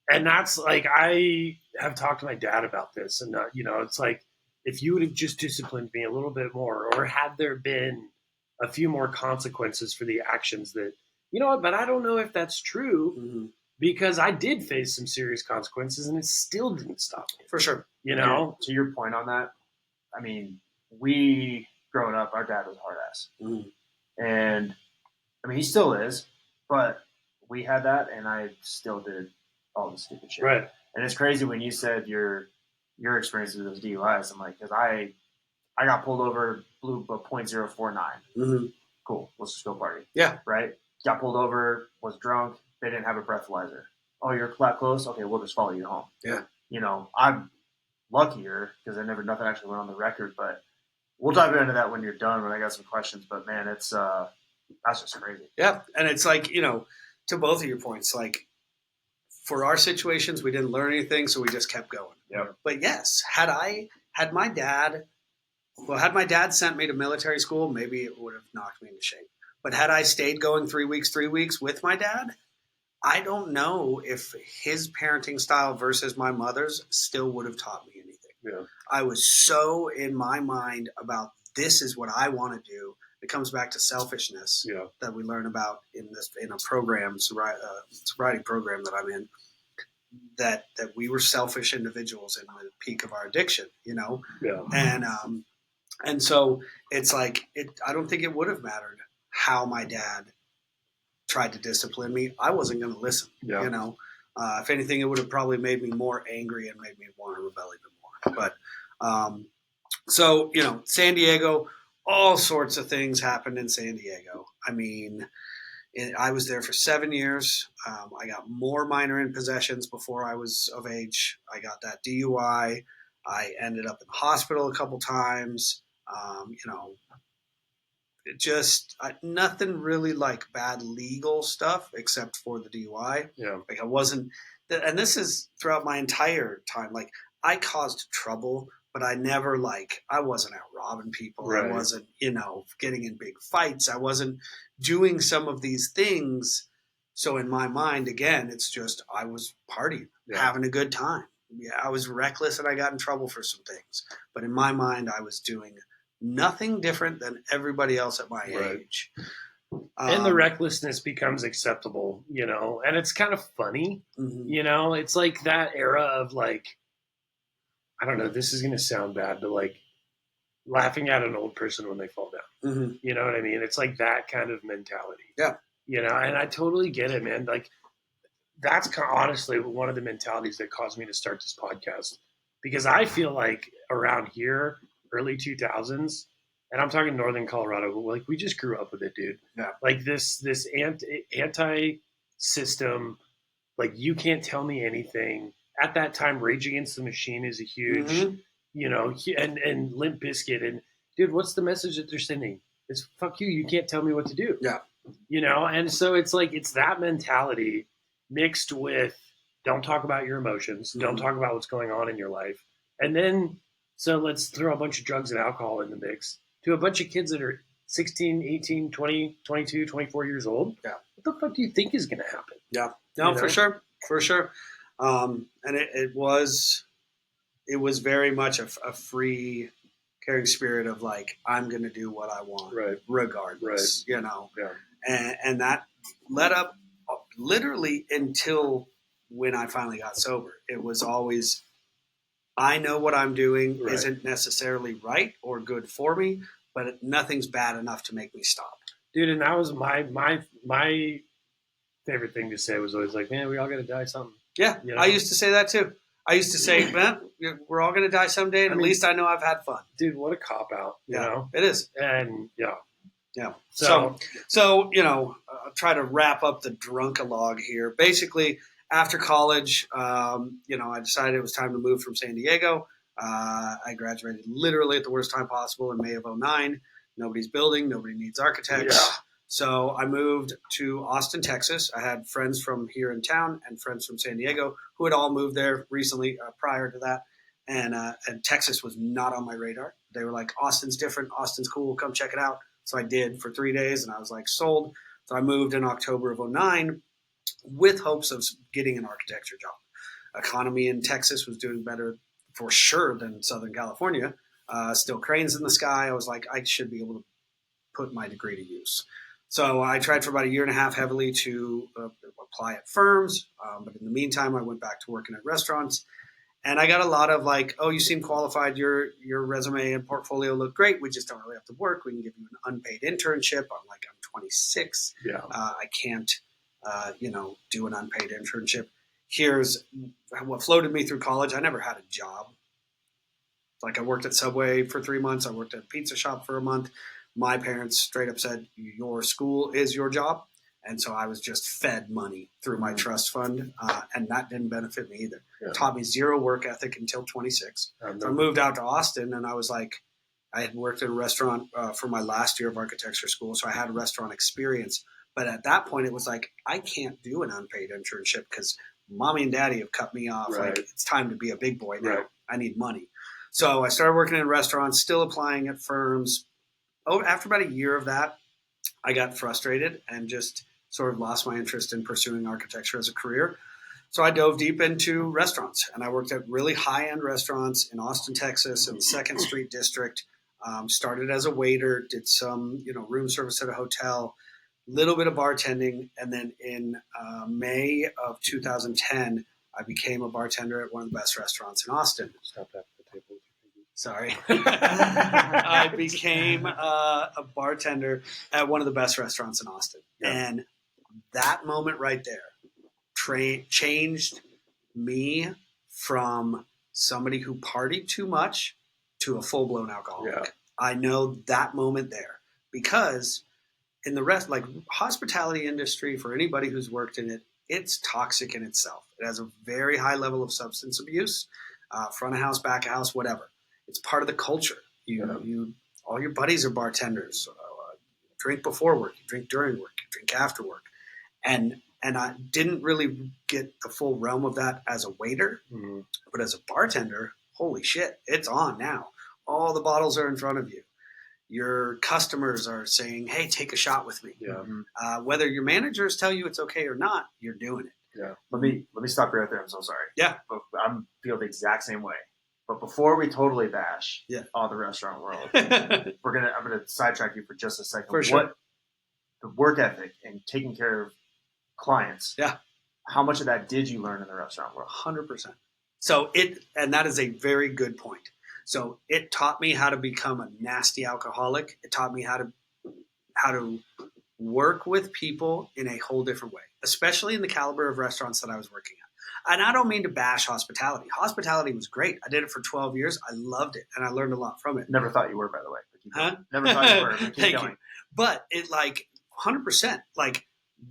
And that's like, I have talked to my dad about this, and it's like, if you would have just disciplined me a little bit more, or had there been a few more consequences for the actions that, but I don't know if that's true. Mm-hmm. Because I did face some serious consequences, and it still didn't stop me. For sure. To your point on that, I mean, we, growing up, our dad was a hard ass. Mm. And, I mean, he still is, but we had that, and I still did all the stupid shit. Right. And it's crazy when you said your experiences with those DUIs. I'm like, because I got pulled over, blew a .049. Mm-hmm. Cool. Let's just go party. Yeah. Right? Got pulled over, was drunk. they didn't have a breathalyzer. Oh, you're that close? Okay, we'll just follow you home. Yeah. You know, I'm luckier because nothing actually went on the record, but we'll dive into that when you're done, when I got some questions. But man, it's that's just crazy. Yeah. And it's like, you know, to both of your points, like for our situations, we didn't learn anything, so we just kept going. Yep. But yes, had my dad sent me to military school, maybe it would have knocked me into shape. But had I stayed going 3 weeks with my dad, I don't know if his parenting style versus my mother's still would have taught me anything. Yeah. I was so in my mind about this is what I want to do. It comes back to selfishness that we learn about in a program, sobriety program that I'm in. That we were selfish individuals in the peak of our addiction, you know, and so it's like I don't think it would have mattered how my dad tried to discipline me. I wasn't going to listen. Yeah. You know, if anything, it would have probably made me more angry and made me want to rebel even more. But so you know, San Diego, all sorts of things happened in San Diego. I mean. I was there for 7 years. I got more minor in possessions before I was of age. I got that DUI. I ended up in the hospital a couple times. You know, nothing really like bad legal stuff except for the DUI. Yeah. Like I wasn't, and this is throughout my entire time. Like I caused trouble, but I never I wasn't out robbing people. Right. I wasn't, you know, getting in big fights. I wasn't doing some of these things. So in my mind, again, it's just I was partying, having a good time. Yeah, I was reckless and I got in trouble for some things. But in my mind, I was doing nothing different than everybody else at my age. And the recklessness becomes acceptable, you know, and it's kind of funny, you know, it's like that era of like, I don't know, this is going to sound bad, but like laughing at an old person when they fall down, you know what I mean? It's like that kind of mentality. Yeah. You know, and I totally get it, man. Like that's honestly one of the mentalities that caused me to start this podcast because I feel like around here, early 2000s, and I'm talking Northern Colorado, but like we just grew up with it, dude. Yeah. Like this anti system, like you can't tell me anything. At that time, Rage Against the Machine is a huge, you know, and Limp Bizkit. And dude, what's the message that they're sending? It's fuck you. You can't tell me what to do. Yeah. You know, and so it's like it's that mentality mixed with don't talk about your emotions, don't talk about what's going on in your life, and then so let's throw a bunch of drugs and alcohol in the mix to a bunch of kids that are 16, 18, 20, 22, 24 years old. Yeah. What the fuck do you think is going to happen? Yeah. No, you know? for sure. And it was very much a free caring spirit of like, I'm going to do what I want regardless, you know? Yeah. And that led up literally until when I finally got sober. It was always, I know what I'm doing isn't necessarily right or good for me, but nothing's bad enough to make me stop. Dude, and that was my favorite thing to say was always like, man, we all got to die something. Yeah, you know? I used to say that too. I used to say, man, we're all going to die someday, and at least I know I've had fun. Dude, what a cop-out, you know? It is. And, Yeah. So you know, I'll try to wrap up the drunk-a-log here. Basically, after college, you know, I decided it was time to move from San Diego. I graduated literally at the worst time possible in May of 2009. Nobody's building. Nobody needs architects. Yeah. So I moved to Austin, Texas. I had friends from here in town and friends from San Diego who had all moved there recently prior to that. And Texas was not on my radar. They were like, Austin's different. Austin's cool. Come check it out. So I did for 3 days, and I was like, sold. So I moved in October of 2009 with hopes of getting an architecture job. Economy in Texas was doing better for sure than Southern California. Still cranes in the sky. I was like, I should be able to put my degree to use. So I tried for about a year and a half heavily to apply at firms. But in the meantime, I went back to working at restaurants. And I got a lot of like, oh, you seem qualified. Your resume and portfolio look great. We just don't really have to work. We can give you an unpaid internship. I'm 26. Yeah. I can't, you know, do an unpaid internship. Here's what floated me through college. I never had a job. Like I worked at Subway for 3 months. I worked at a pizza shop for a month. My parents straight up said, your school is your job. And so I was just fed money through my trust fund, and that didn't benefit me either. Yeah. It taught me zero work ethic until 26. So I moved out to Austin, and I was like, I had worked in a restaurant for my last year of architecture school, so I had a restaurant experience. But at that point, it was like, I can't do an unpaid internship because mommy and daddy have cut me off. Right. Like, it's time to be a big boy now. Right. I need money. So I started working in restaurants, still applying at firms. After about a year of that, I got frustrated and just sort of lost my interest in pursuing architecture as a career. So I dove deep into restaurants, and I worked at really high-end restaurants in Austin, Texas, in the 2nd Street district. Started as a waiter, did some room service at a hotel, little bit of bartending, and then in May of 2010, I became a bartender at one of the best restaurants in Austin. Stop at the table. Sorry. I became a bartender at one of the best restaurants in Austin. Yeah. And that moment right there changed me from somebody who partied too much to a full-blown alcoholic. Yeah. I know that moment there because in the hospitality industry, for anybody who's worked in it, it's toxic in itself. It has a very high level of substance abuse, front of house, back of house, whatever. It's part of the culture. All your buddies are bartenders. Drink before work, you drink during work, you drink after work. And I didn't really get the full realm of that as a waiter, but as a bartender, holy shit, it's on now. All the bottles are in front of you. Your customers are saying, hey, take a shot with me. Yeah. Whether your managers tell you it's okay or not, you're doing it. Yeah. Let me stop you right there. I'm so sorry. Yeah. But I feel the exact same way. But before we totally bash all the restaurant world, I'm gonna sidetrack you for just a second. For sure. What the work ethic and taking care of clients. Yeah. How much of that did you learn in the restaurant world? 100%. So and that is a very good point. So it taught me how to become a nasty alcoholic. It taught me how to work with people in a whole different way, especially in the caliber of restaurants that I was working at. And I don't mean to bash hospitality. Hospitality was great. I did it for 12 years. I loved it, and I learned a lot from it. Never thought you were, by the way. Huh? Never thought you were. But keep Thank going. you. But it 100%,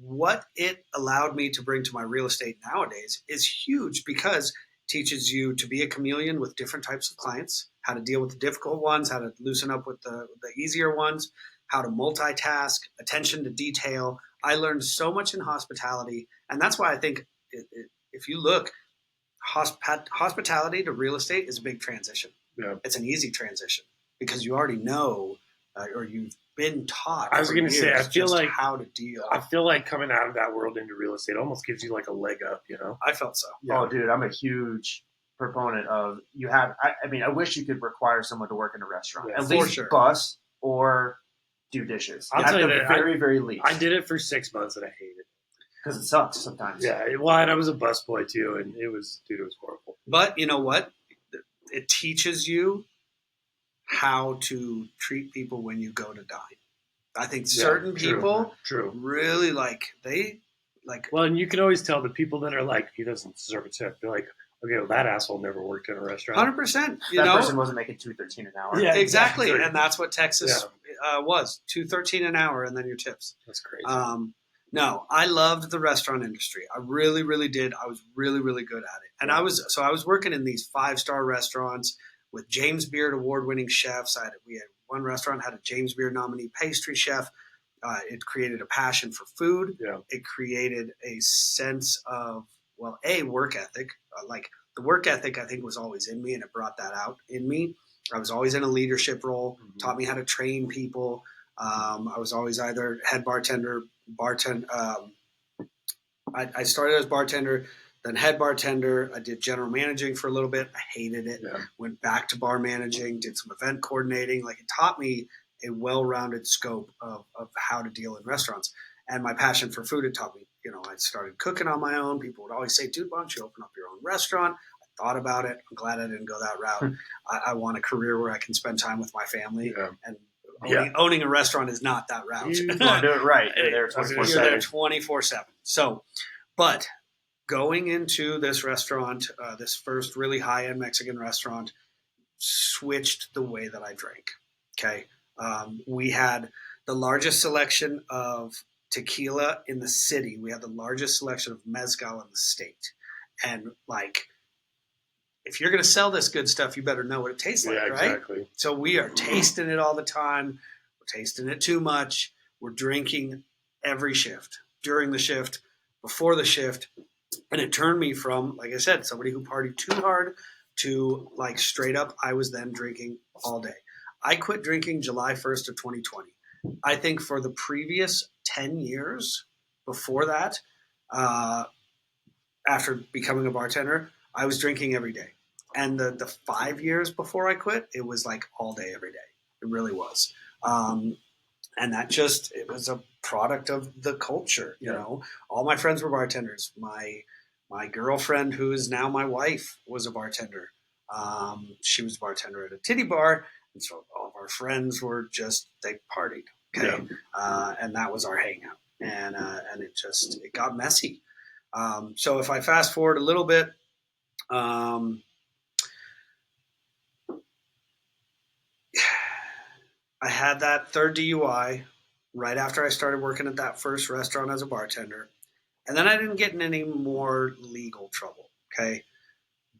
what it allowed me to bring to my real estate nowadays is huge because teaches you to be a chameleon with different types of clients, how to deal with the difficult ones, how to loosen up with the easier ones, how to multitask, attention to detail. I learned so much in hospitality, and that's why I think if you look, hospitality to real estate is a big transition. Yeah. It's an easy transition because you already know or you've been taught. I was going to say, I feel like how to deal. I feel like coming out of that world into real estate almost gives you like a leg up, I felt so. Yeah. Oh, dude, I'm a huge proponent of I wish you could require someone to work in a restaurant. Yeah, at least bus or do dishes. I'll tell you that very least. I did it for 6 months and I hated it. Because it sucks sometimes. Yeah, and I was a busboy too, and it was horrible. But you know what? It teaches you how to treat people when you go to dine. I think certain people really well, and you can always tell the people that are like, he doesn't deserve a tip. They're like, okay, well, that asshole never worked in a restaurant. 100%. That person wasn't making $2.13 an hour. Yeah, exactly. And that's what Texas was, $2.13 an hour, and then your tips. That's crazy. No, I loved the restaurant industry. I really, really did. I was really, really good at it. And I was working in these 5-star restaurants with James Beard award-winning chefs. We had one restaurant had a James Beard nominee pastry chef. It created a passion for food. Yeah. It created a sense of, work ethic. The work ethic, I think, was always in me, and it brought that out in me. I was always in a leadership role, taught me how to train people. I was always either head bartender, I started as bartender, then head bartender. I did general managing for a little bit. I hated it. Yeah. Went back to bar managing, did some event coordinating. It taught me a well-rounded scope of how to deal in restaurants. And my passion for food, it taught me, I started cooking on my own. People would always say, dude, why don't you open up your own restaurant? I thought about it. I'm glad I didn't go that route. I want a career where I can spend time with my family. Yeah. And owning a restaurant is not that route. You want to do it right. You're there 24/7. You're there 24/7. So, but going into this restaurant, this first really high-end Mexican restaurant, switched the way that I drank. Okay. We had the largest selection of tequila in the city. We had the largest selection of mezcal in the state. And like, if you're going to sell this good stuff, you better know what it tastes like, right? Exactly. So we are tasting it all the time. We're tasting it too much. We're drinking every shift, during the shift, before the shift. And it turned me from, like I said, somebody who partied too hard to like straight up, I was then drinking all day. I quit drinking July 1st of 2020. I think for the previous 10 years before that, after becoming a bartender, I was drinking every day. And the 5 years before I quit, it was like all day, every day. It really was. And that just, it was a product of the culture. You know, all my friends were bartenders. My girlfriend, who is now my wife, was a bartender. She was a bartender at a titty bar. And so all of our friends were just, they partied. Okay. And that was our hangout. And it got messy. So if I fast forward a little bit, I had that third DUI right after I started working at that first restaurant as a bartender. And then I didn't get in any more legal trouble, okay?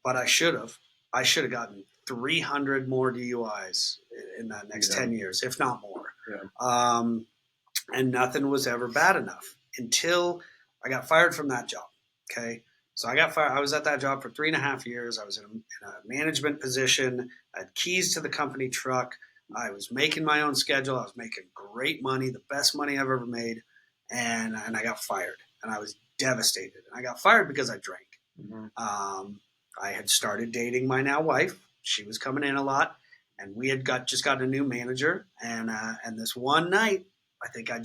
But I should have. I should have gotten 300 more DUIs in that next 10 years, if not more. And nothing was ever bad enough until I got fired from that job, okay? So I got fired. I was at that job for 3.5 years. I was in a management position. I had keys to the company truck. I was making my own schedule. I was making great money, the best money I've ever made. And I got fired. And I was devastated. And I got fired because I drank. I had started dating my now wife. She was coming in a lot. And we had just gotten a new manager. And this one night, I think I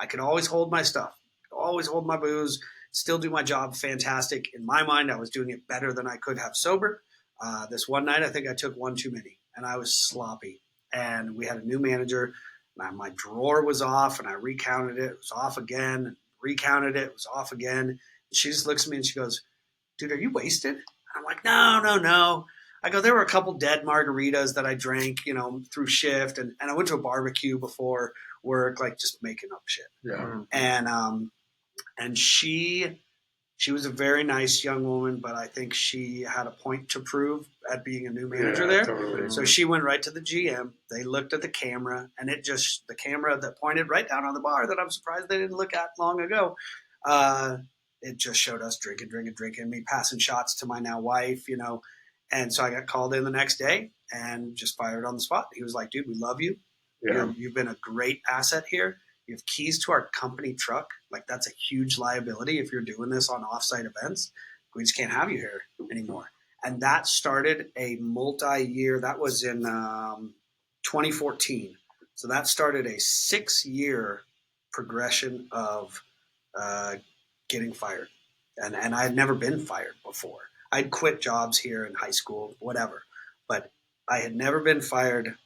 could always hold my stuff, always hold my booze, still do my job fantastic. In my mind, I was doing it better than I could have sober. This one night, I think I took one too many, and I was sloppy. And we had a new manager. And my drawer was off, and I recounted it. It was off again. And recounted it. It was off again. And she just looks at me and she goes, "Dude, are you wasted?" And I'm like, No. I go, there were a couple dead margaritas that I drank, through shift. And I went to a barbecue before work, like just making up shit. And she was a very nice young woman, but I think she had a point to prove at being a new manager there. Totally. So she went right to the GM. They looked at the camera, and the camera that pointed right down on the bar that I'm surprised they didn't look at long ago. It just showed us drinking, me passing shots to my now wife, And so I got called in the next day and just fired on the spot. He was like, "Dude, we love you. You've been a great asset here. You have keys to our company truck. Like, that's a huge liability if you're doing this on offsite events. We just can't have you here anymore." And that started a multi-year. That was in 2014. So that started a 6-year progression of getting fired. And I had never been fired before. I'd quit jobs here in high school, whatever. But I had never been fired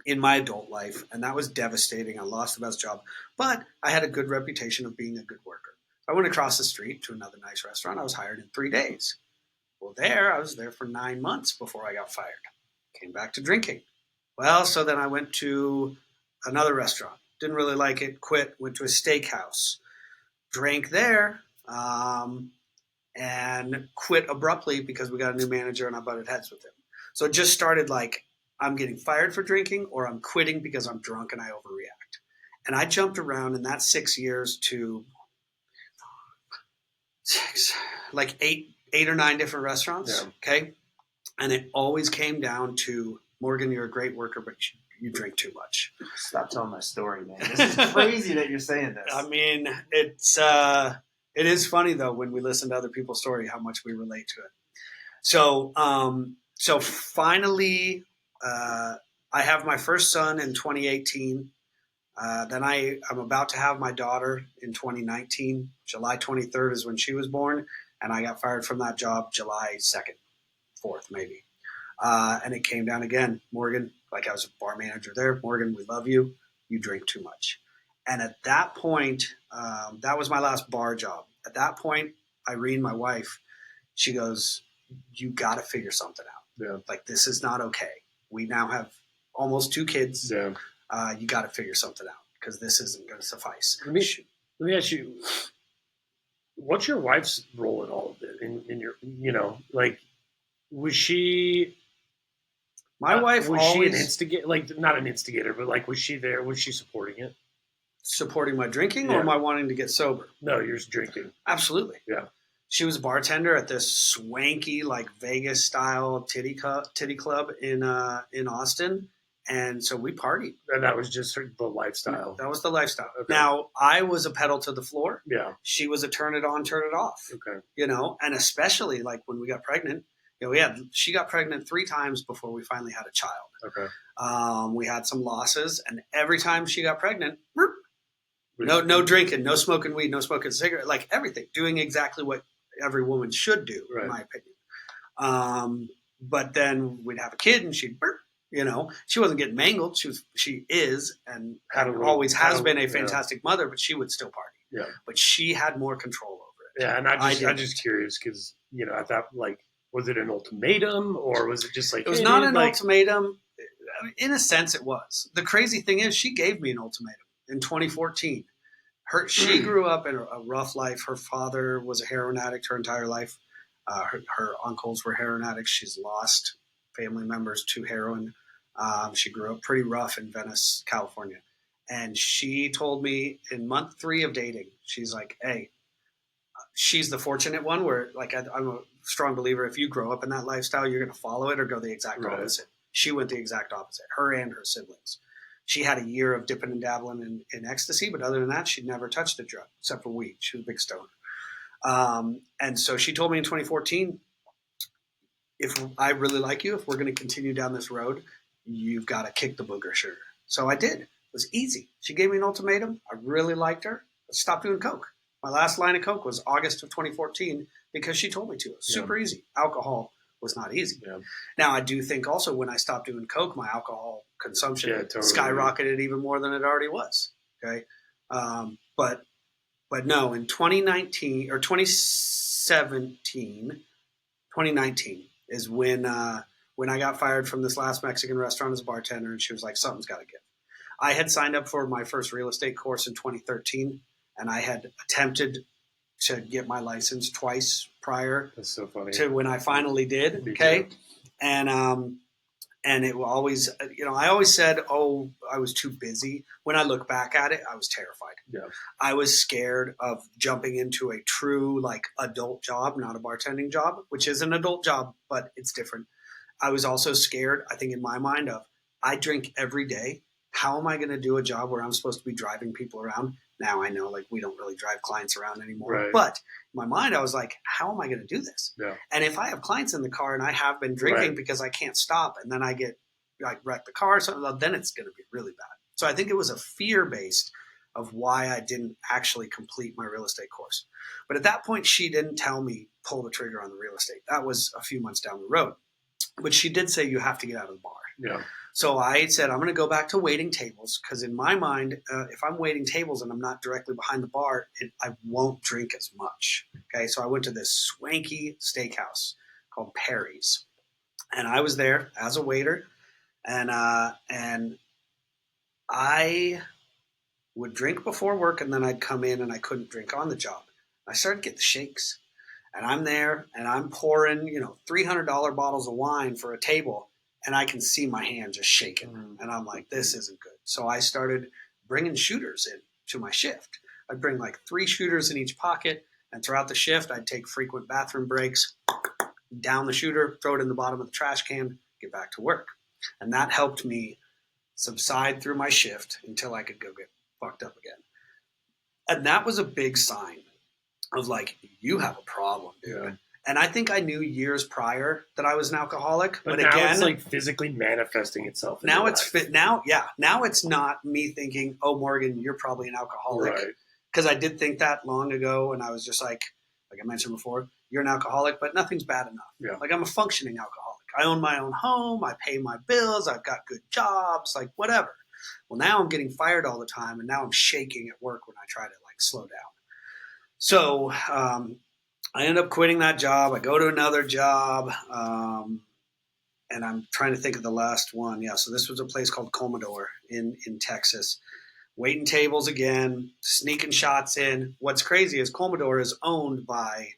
in my adult life, and that was devastating. I lost the best job, but I had a good reputation of being a good worker. I went across the street to another nice restaurant. I was hired in 3 days. Well, I was there for 9 months before I got fired. Came back to drinking. Well, so then I went to another restaurant. Didn't really like it, quit, went to a steakhouse. Drank there, and quit abruptly because we got a new manager and I butted heads with him. So it just started like, I'm getting fired for drinking, or I'm quitting because I'm drunk and I overreact. And I jumped around in that 6 years to like eight or nine different restaurants. Okay. And it always came down to, "Morgan, you're a great worker, but you drink too much." Stop telling my story, man. This is crazy that you're saying this. I mean, it is funny though, when we listen to other people's story, how much we relate to it. So finally, I have my first son in 2018. Then I'm about to have my daughter in 2019. July 23rd is when she was born, and I got fired from that job July 2nd, 4th maybe. And it came down again. "Morgan," like I was a bar manager there. "Morgan, we love you. You drink too much." And at that point, that was my last bar job. At that point, Irene, my wife, she goes, "You got to figure something out. Like, this is not okay. We now have almost 2 kids. You got to figure something out because this isn't going to suffice." Let me ask you, what's your wife's role in all of it? In your, like, was she? My wife was always she an instigator? Like, not an instigator, but like, was she there? Was she supporting it? supporting my drinking or my wanting to get sober? No, you're drinking. Absolutely. Yeah. She was a bartender at this swanky, like Vegas style titty club in Austin, and so we partied. And that was just the lifestyle. That was the lifestyle. Okay. Now I was a pedal to the floor. Yeah. She was a turn it on, turn it off. Okay. And especially like when we got pregnant, she got pregnant 3 times before we finally had a child. Okay. We had some losses, and every time she got pregnant, no drinking, no smoking weed, no smoking cigarette, like everything, doing exactly what every woman should do, in my opinion. But then we'd have a kid, and she'd burp. She wasn't getting mangled. She is, and always has been a fantastic mother, but she would still party. Yeah. But she had more control over it. Yeah, and I'm just curious because I thought, like, was it an ultimatum or was it just like it was not an ultimatum? In a sense, it was. The crazy thing is, she gave me an ultimatum in 2014. She grew up in a rough life. Her father was a heroin addict her entire life. Her uncles were heroin addicts. She's lost family members to heroin. She grew up pretty rough in Venice, California. And she told me in month 3 of dating, she's like, hey, she's the fortunate one where, like, I'm a strong believer. If you grow up in that lifestyle, you're going to follow it or go the exact opposite. She went the exact opposite, her and her siblings. She had a year of dipping and dabbling in ecstasy, but other than that, she'd never touched a drug except for weed. She was a big stoner. And so she told me in 2014, if I really like you, if we're going to continue down this road, you've got to kick the booger sugar. So I did. It was easy. She gave me an ultimatum. I really liked her. I stopped doing coke. My last line of coke was August of 2014 because she told me to. It was super easy. Alcohol was not easy. Yeah. Now, I do think also when I stopped doing coke, my alcohol consumption skyrocketed even more than it already was. Okay. But no, in 2019 or 2019 is when I got fired from this last Mexican restaurant as a bartender, and she was like, something's got to give. I had signed up for my first real estate course in 2013, and I had attempted to get my license twice prior to when I finally did. Okay. And it will always, I always said, oh, I was too busy. When I look back at it, I was terrified. Yeah. I was scared of jumping into a true like adult job, not a bartending job, which is an adult job, but it's different. I was also scared, I think in my mind, of I drink every day. How am I going to do a job where I'm supposed to be driving people around? Now I know like we don't really drive clients around anymore. Right. But in my mind, I was like, how am I going to do this? Yeah. And if I have clients in the car and I have been drinking because I can't stop and then I wreck the car, then it's going to be really bad. So I think it was a fear-based of why I didn't actually complete my real estate course. But at that point, she didn't tell me pull the trigger on the real estate. That was a few months down the road. But she did say you have to get out of the bar. Yeah. So I said, I'm going to go back to waiting tables because in my mind, if I'm waiting tables and I'm not directly behind the bar, I won't drink as much. Okay. So I went to this swanky steakhouse called Perry's, and I was there as a waiter, and I would drink before work, and then I'd come in and I couldn't drink on the job. I started getting the shakes, and I'm there and I'm pouring, $300 bottles of wine for a table. And I can see my hand just shaking. And I'm like, this isn't good. So I started bringing shooters in to my shift. I'd bring like 3 shooters in each pocket. And throughout the shift, I'd take frequent bathroom breaks, down the shooter, throw it in the bottom of the trash can, get back to work. And that helped me subside through my shift until I could go get fucked up again. And that was a big sign of like, you have a problem, dude. Yeah. And I think I knew years prior that I was an alcoholic, but now again, it's like physically manifesting itself. Now it's fit. Now it's not me thinking, "Oh, Morgan, you're probably an alcoholic," because I did think that long ago, and I was just like I mentioned before, you're an alcoholic, but nothing's bad enough. Yeah. Like I'm a functioning alcoholic. I own my own home. I pay my bills. I've got good jobs. Like whatever. Well, now I'm getting fired all the time, and now I'm shaking at work when I try to like slow down. So. I end up quitting that job. I go to another job, and I'm trying to think of the last one. Yeah, so this was a place called Commodore in Texas, waiting tables again, sneaking shots in. What's crazy is Commodore is owned by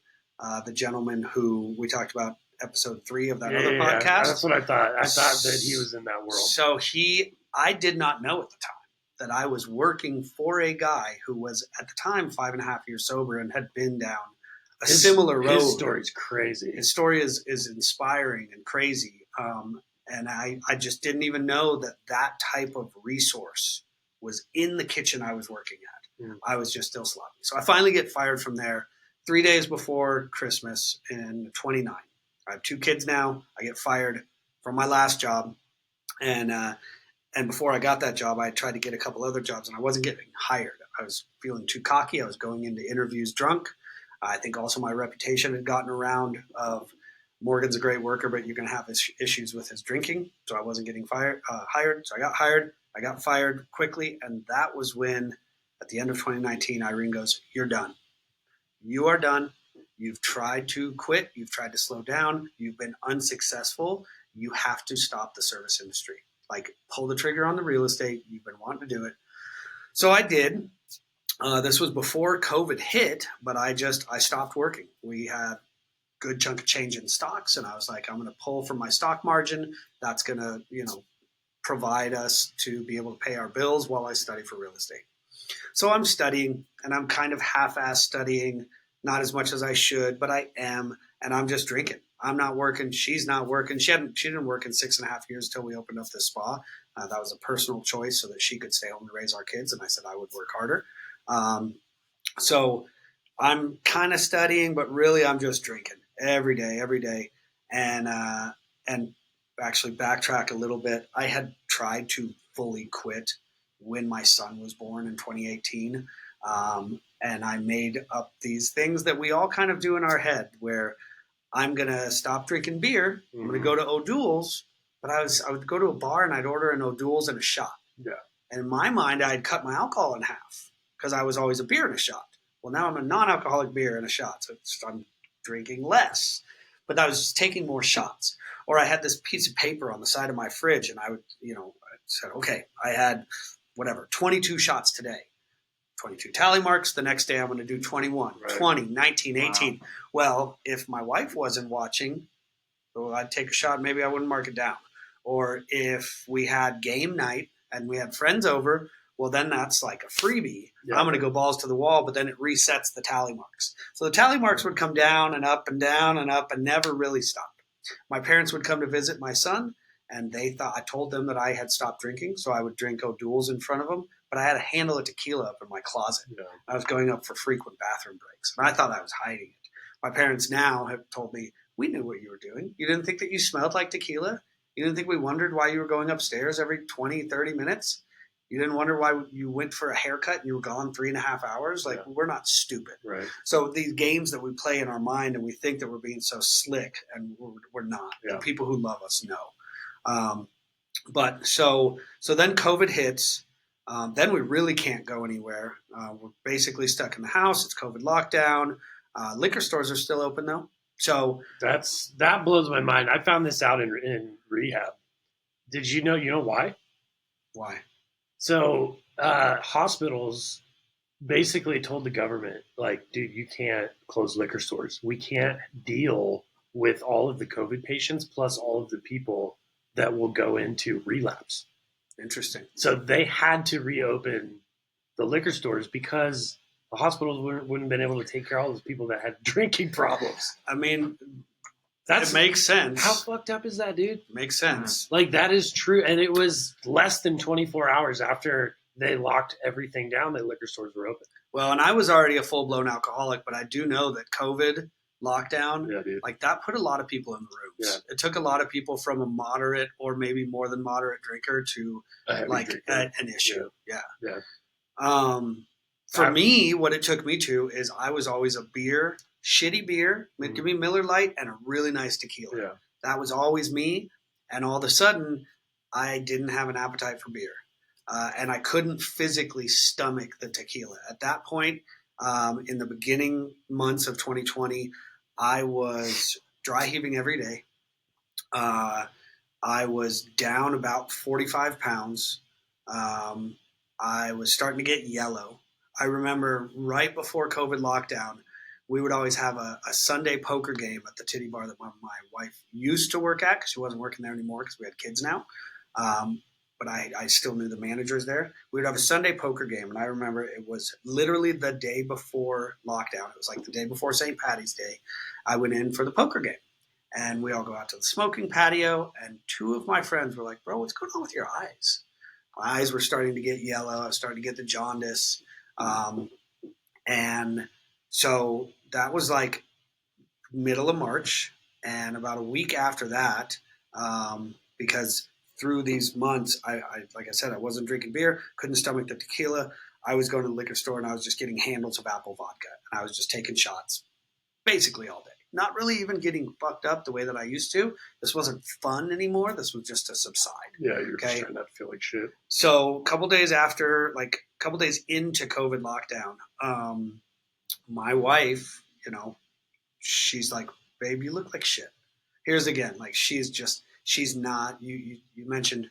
the gentleman who we talked about episode 3 of that other podcast. That's what I thought. I thought that he was in that world. So I did not know at the time that I was working for a guy who was at the time 5.5 years sober and had been down a similar road. His story's crazy. His story is inspiring and crazy. And I just didn't even know that type of resource was in the kitchen I was working at. Mm. I was just still sloppy. So I finally get fired from there 3 days before Christmas in 29. I have 2 kids now. I get fired from my last job. And before I got that job, I tried to get a couple other jobs, and I wasn't getting hired. I was feeling too cocky. I was going into interviews drunk. I think also my reputation had gotten around of Morgan's a great worker, but you're going to have issues with his drinking. So I wasn't getting hired. So I got hired. I got fired quickly. And that was when, at the end of 2019, Irene goes, "You're done. You are done. You've tried to quit. You've tried to slow down. You've been unsuccessful. You have to stop the service industry. Like, pull the trigger on the real estate. You've been wanting to do it." So I did. This was before COVID hit, but I stopped working. We had a good chunk of change in stocks, and I was like, I'm going to pull from my stock margin. That's going to, provide us to be able to pay our bills while I study for real estate. So I'm studying, and I'm kind of half-assed studying, not as much as I should, but I am, and I'm just drinking. I'm not working. She's not working. She didn't work in 6.5 years till we opened up this spa. That was a personal choice so that she could stay home and raise our kids. And I said I would work harder. So I'm kind of studying, but really I'm just drinking every day. And actually backtrack a little bit. I had tried to fully quit when my son was born in 2018. And I made up these things that we all kind of do in our head where I'm going to stop drinking beer. I'm going to go to O'Doul's, but I would go to a bar and I'd order an O'Doul's and a shot. Yeah. And in my mind, I'd cut my alcohol in half because I was always a beer and a shot. Well, now I'm a non-alcoholic beer and a shot. So I'm drinking less, but I was taking more shots. Or I had this piece of paper on the side of my fridge and I would, I said, okay, I had 22 shots today. 22 tally marks. The next day I'm going to do 21, right. 20, 19, 18. Wow. Well, if my wife wasn't watching, well, I'd take a shot. Maybe I wouldn't mark it down. Or if we had game night and we had friends over, well, then that's like a freebie. Yeah. I'm going to go balls to the wall, but then it resets the tally marks. So the tally marks would come down and up and down and up and never really stop. My parents would come to visit my son, and they thought I told them that I had stopped drinking, so I would drink O'Doul's in front of them. But I had a handle of tequila up in my closet. Yeah. I was going up for frequent bathroom breaks, and I thought I was hiding it. My parents now have told me, we knew what you were doing. You didn't think that you smelled like tequila? You didn't think we wondered why you were going upstairs every 20, 30 minutes? You didn't wonder why you went for a haircut and you were gone 3.5 hours? Like, yeah. We're not stupid. Right. So these games that we play in our mind and we think that we're being so slick, and we're not. Yeah. The people who love us know. But so then COVID hits. Then we really can't go anywhere. We're basically stuck in the house. It's COVID lockdown. Liquor stores are still open though. So that blows my mind. I found this out in rehab. Did you know why? Why? So hospitals basically told the government, like, dude, you can't close liquor stores. We can't deal with all of the COVID patients plus all of the people that will go into relapse. Interesting. So they had to reopen the liquor stores because the hospitals wouldn't have been able to take care of all those people that had drinking problems. I mean, it makes sense. How fucked up is that, dude? Makes sense. Like, that is true. And it was less than 24 hours after they locked everything down that liquor stores were open. Well, and I was already a full-blown alcoholic, but I do know that COVID lockdown, like, that put a lot of people in the rooms. Yeah. It took a lot of people from a moderate or maybe more than moderate drinker to like an issue. Yeah. For me, what it took me to is I was always a shitty beer, give me Miller Lite and a really nice tequila. Yeah. That was always me. And all of a sudden I didn't have an appetite for beer. And I couldn't physically stomach the tequila. At that point, in the beginning months of 2020, I was dry heaving every day. I was down about 45 pounds. I was starting to get yellow. I remember right before COVID lockdown, we would always have a Sunday poker game at the titty bar that my wife used to work at because she wasn't working there anymore because we had kids now. But I still knew the managers there. We would have a Sunday poker game, and I remember it was literally the day before lockdown. It was like the day before St. Patty's Day. I went in for the poker game, and we all go out to the smoking patio, and two of my friends were like, bro, what's going on with your eyes? My eyes were starting to get yellow. I was starting to get the jaundice. And so that was like middle of March. And about a week after that, because through these months, I like I said, I wasn't drinking beer, couldn't stomach the tequila. I was going to the liquor store and I was just getting handles of apple vodka. And I was just taking shots basically all day. Not really even getting fucked up the way that I used to. This wasn't fun anymore. This was just to subside. Yeah, you're just trying not to feel like shit. So a couple days after, like a couple days into COVID lockdown, my wife, she's like, babe, you look like shit. Here's again, like she's not, you mentioned,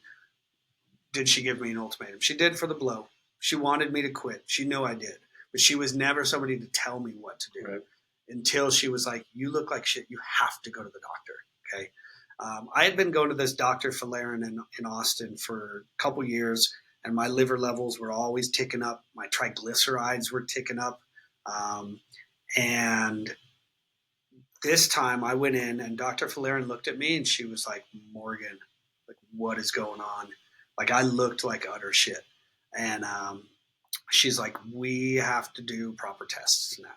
did she give me an ultimatum? She did for the blow. She wanted me to quit. She knew I did. But she was never somebody to tell me what to do. Right. Until she was like, you look like shit. You have to go to the doctor. Okay. I had been going to this Dr. Falarin in Austin for a couple years, and my liver levels were always ticking up. My triglycerides were ticking up. And this time I went in, and Dr. Falarin looked at me, and she was like, Morgan, like, what is going on? Like, I looked like utter shit. And she's like, we have to do proper tests now.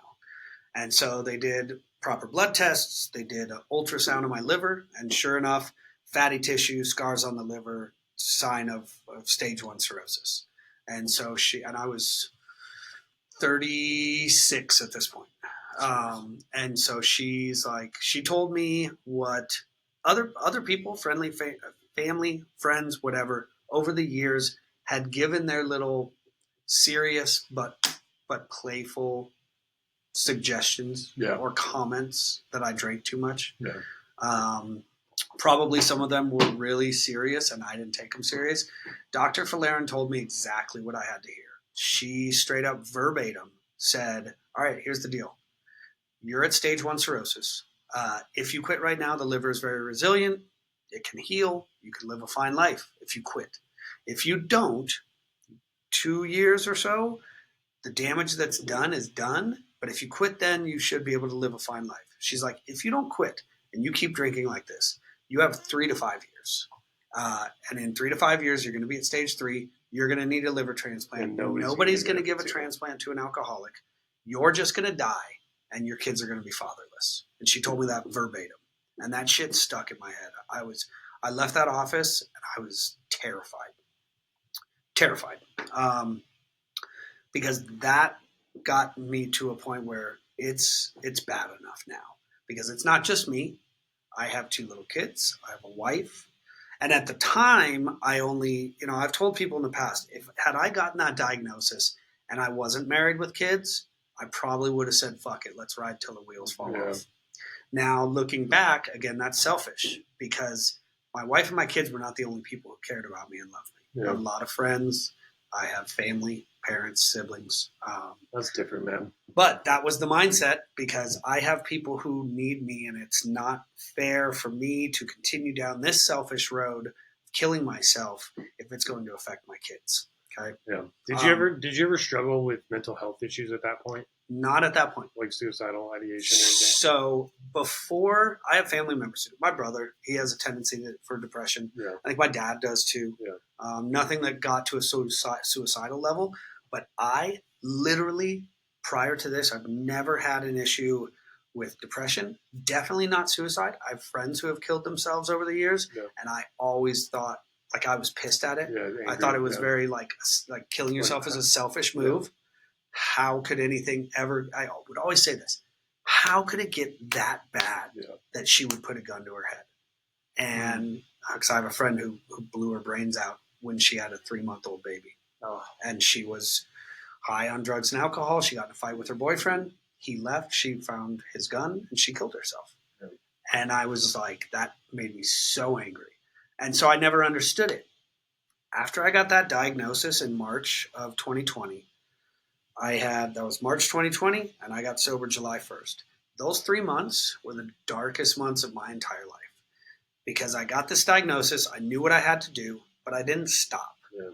And so they did proper blood tests. They did an ultrasound of my liver. And sure enough, fatty tissue, scars on the liver, sign of stage 1 cirrhosis. And so I was 36 at this point. And so she's like, she told me what other people, friendly family, friends, whatever, over the years had given their little serious but playful suggestions or comments that I drank too much. Yeah. Probably some of them were really serious and I didn't take them serious. Dr. Falarin told me exactly what I had to hear. She straight up verbatim said, all right, here's the deal. You're at stage 1 cirrhosis. If you quit right now, the liver is very resilient. It can heal. You can live a fine life if you quit. If you don't, 2 years or so, the damage that's done is done. But if you quit, then you should be able to live a fine life. She's like, if you don't quit and you keep drinking like this, you have 3 to 5 years. And in 3 to 5 years, you're going to be at stage 3. You're going to need a liver transplant. Nobody's going to give a transplant to an alcoholic. You're just going to die, and your kids are going to be fatherless. And she told me that verbatim. And that shit stuck in my head. I left that office, and I was terrified. Terrified. Because that got me to a point where it's bad enough now. Because it's not just me. I have 2 little kids. I have a wife. And at the time, I only, I've told people in the past, had I gotten that diagnosis and I wasn't married with kids, I probably would have said, fuck it, let's ride till the wheels fall off. Now, looking back, again, that's selfish because my wife and my kids were not the only people who cared about me and loved me. Yeah. I have a lot of friends. I have family, parents, siblings. That's different, man. But that was the mindset because I have people who need me, and it's not fair for me to continue down this selfish road of killing myself if it's going to affect my kids. Okay. Yeah. Did you ever struggle with mental health issues at that point? Not at that point. Like suicidal ideation? So before, I have family members. My brother, he has a tendency for depression. Yeah. I think my dad does too. Yeah. Nothing that got to a suicidal level, but I literally, prior to this, I've never had an issue with depression. Definitely not suicide. I have friends who have killed themselves over the years, and I always thought, like, I was pissed at it. Yeah, I thought it was very like killing yourself is a selfish move. Yeah. How could anything ever? I would always say this. How could it get that bad that she would put a gun to her head? And because I have a friend who blew her brains out when she had a 3-month-old baby. Oh. And she was high on drugs and alcohol. She got in a fight with her boyfriend. He left. She found his gun and she killed herself. Right. And I was like, that made me so angry. And so I never understood it. After I got that diagnosis in March of 2020, that was March 2020, and I got sober July 1st. Those 3 months were the darkest months of my entire life because I got this diagnosis. I knew what I had to do, but I didn't stop. Yeah.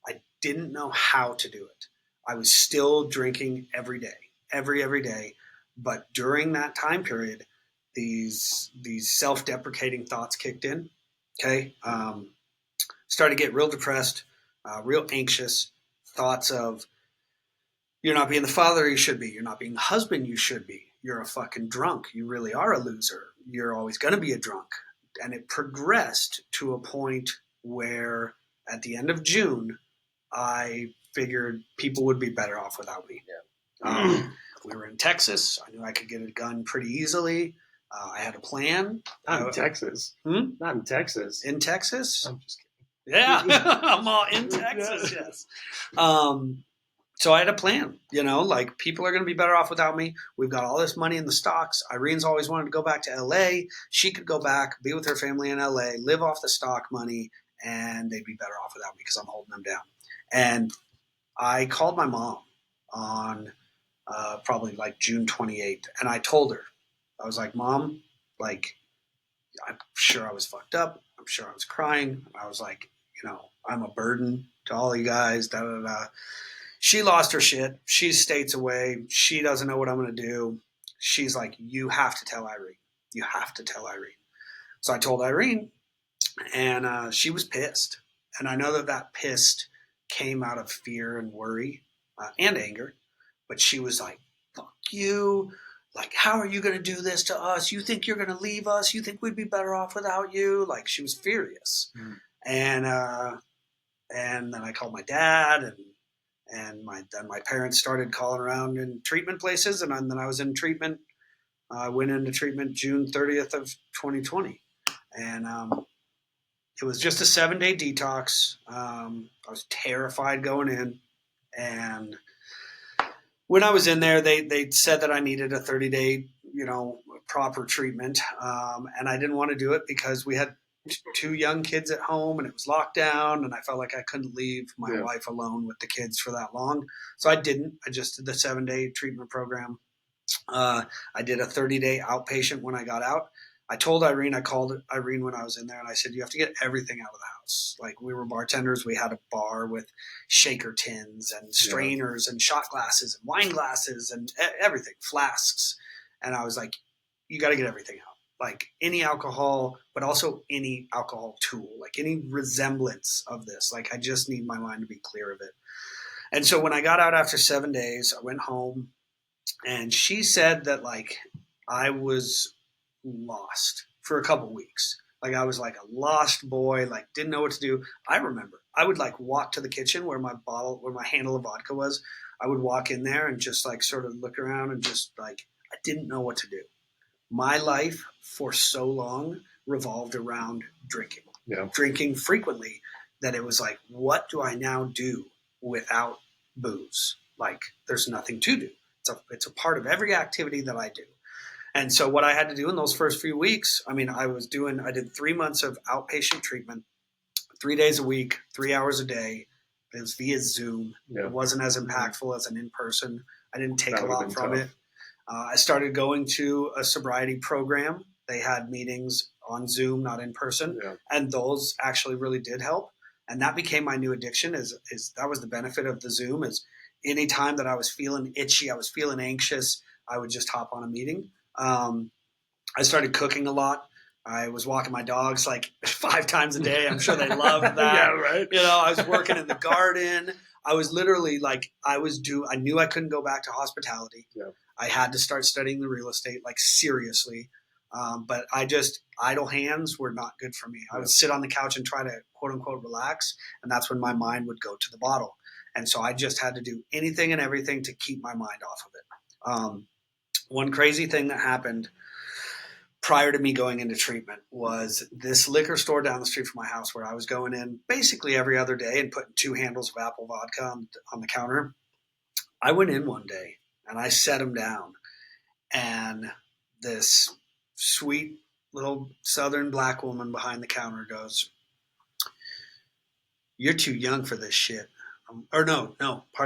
I didn't know how to do it. I was still drinking every day, every day. But during that time period, these self-deprecating thoughts kicked in. Okay, started to get real depressed, real anxious. Thoughts of you're not being the father you should be. You're not being the husband you should be. You're a fucking drunk. You really are a loser. You're always going to be a drunk. And it progressed to a point where at the end of June, I figured people would be better off without me. Yeah. We were in Texas. I knew I could get a gun pretty easily. I had a plan. Not in Texas. Not in Texas. In Texas? I'm just kidding. Yeah, I'm all in Texas, yes. So I had a plan, like people are going to be better off without me. We've got all this money in the stocks. Irene's always wanted to go back to LA. She could go back, be with her family in LA, live off the stock money, and they'd be better off without me because I'm holding them down. And I called my mom on probably like June 28th, and I told her, I was like, Mom, like, I'm sure I was fucked up. I'm sure I was crying. I was like, I'm a burden to all you guys, da da da. She lost her shit. She's states away. She doesn't know what I'm going to do. She's like, you have to tell Irene. You have to tell Irene. So I told Irene, and she was pissed. And I know that pissed came out of fear and worry and anger. But she was like, fuck you. Like, how are you going to do this to us? You think you're going to leave us? You think we'd be better off without you? Like, she was furious. And then I called my dad, and then my parents started calling around in treatment places, and then I was in treatment. I went into treatment June 30th of 2020, and it was just a 7-day detox. I was terrified going in, and when I was in there, they said that I needed a 30-day, proper treatment, and I didn't want to do it because we had 2 young kids at home and it was locked down, and I felt like I couldn't leave my wife alone with the kids for that long. So I didn't. I just did the 7-day treatment program. I did a 30-day outpatient when I got out. I told Irene, I called Irene when I was in there, and I said, you have to get everything out of the house. Like, we were bartenders. We had a bar with shaker tins and strainers and shot glasses and wine glasses and everything, flasks. And I was like, you got to get everything out. Like any alcohol, but also any alcohol tool, like any resemblance of this. Like, I just need my mind to be clear of it. And so when I got out after 7 days, I went home, and she said that, like, I was lost for a couple weeks. Like, I was like a lost boy, like didn't know what to do. I remember I would like walk to the kitchen where my handle of vodka was. I would walk in there and just like sort of look around and just like, I didn't know what to do. My life for so long revolved around drinking frequently, that it was like, what do I now do without booze? Like, there's nothing to do. It's a part of every activity that I do. And so what I had to do in those first few weeks, I did 3 months of outpatient treatment, 3 days a week, 3 hours a day. It was via Zoom. It wasn't as impactful as an in-person. I didn't take a lot from it. I started going to a sobriety program. They had meetings on Zoom, not in person. Yeah. And those actually really did help. And that became my new addiction is that was the benefit of the Zoom is any time that I was feeling itchy, I was feeling anxious, I would just hop on a meeting. I started cooking a lot. I was walking my dogs like 5 times a day. I'm sure they loved that. Yeah, right. I was working in the garden. I was literally like, I knew I couldn't go back to hospitality. Yeah. I had to start studying the real estate, like seriously. But idle hands were not good for me. I would sit on the couch and try to quote unquote relax. And that's when my mind would go to the bottle. And so I just had to do anything and everything to keep my mind off of it. One crazy thing that happened prior to me going into treatment was this liquor store down the street from my house where I was going in basically every other day and putting 2 handles of apple vodka on the counter. I went in one day and I set them down, and this sweet little Southern black woman behind the counter goes, you're too young for this shit. Pardon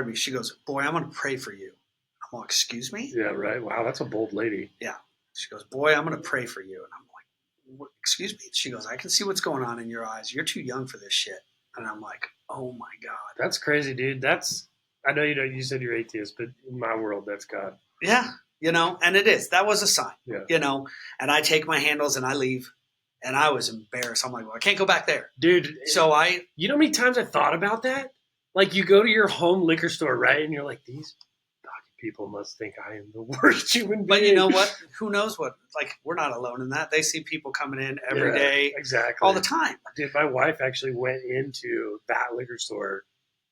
me. She goes, boy, I'm going to pray for you. I'm like, excuse me? Yeah, right. Wow, that's a bold lady. Yeah. She goes, boy, I'm going to pray for you. And I'm like, what? Excuse me? She goes, I can see what's going on in your eyes. You're too young for this shit. And I'm like, oh my God. That's crazy, dude. I know you said you're atheist, but in my world, that's God. Yeah. And it is. That was a sign, yeah. And I take my handles and I leave. And I was embarrassed. I'm like, well, I can't go back there. Dude. So you know how many times I thought about that? Like you go to your home liquor store, right? And you're like, these people must think I am the worst human being. But you know what? Who knows what? Like, we're not alone in that. They see people coming in every day. Exactly. All the time. Dude, my wife actually went into that liquor store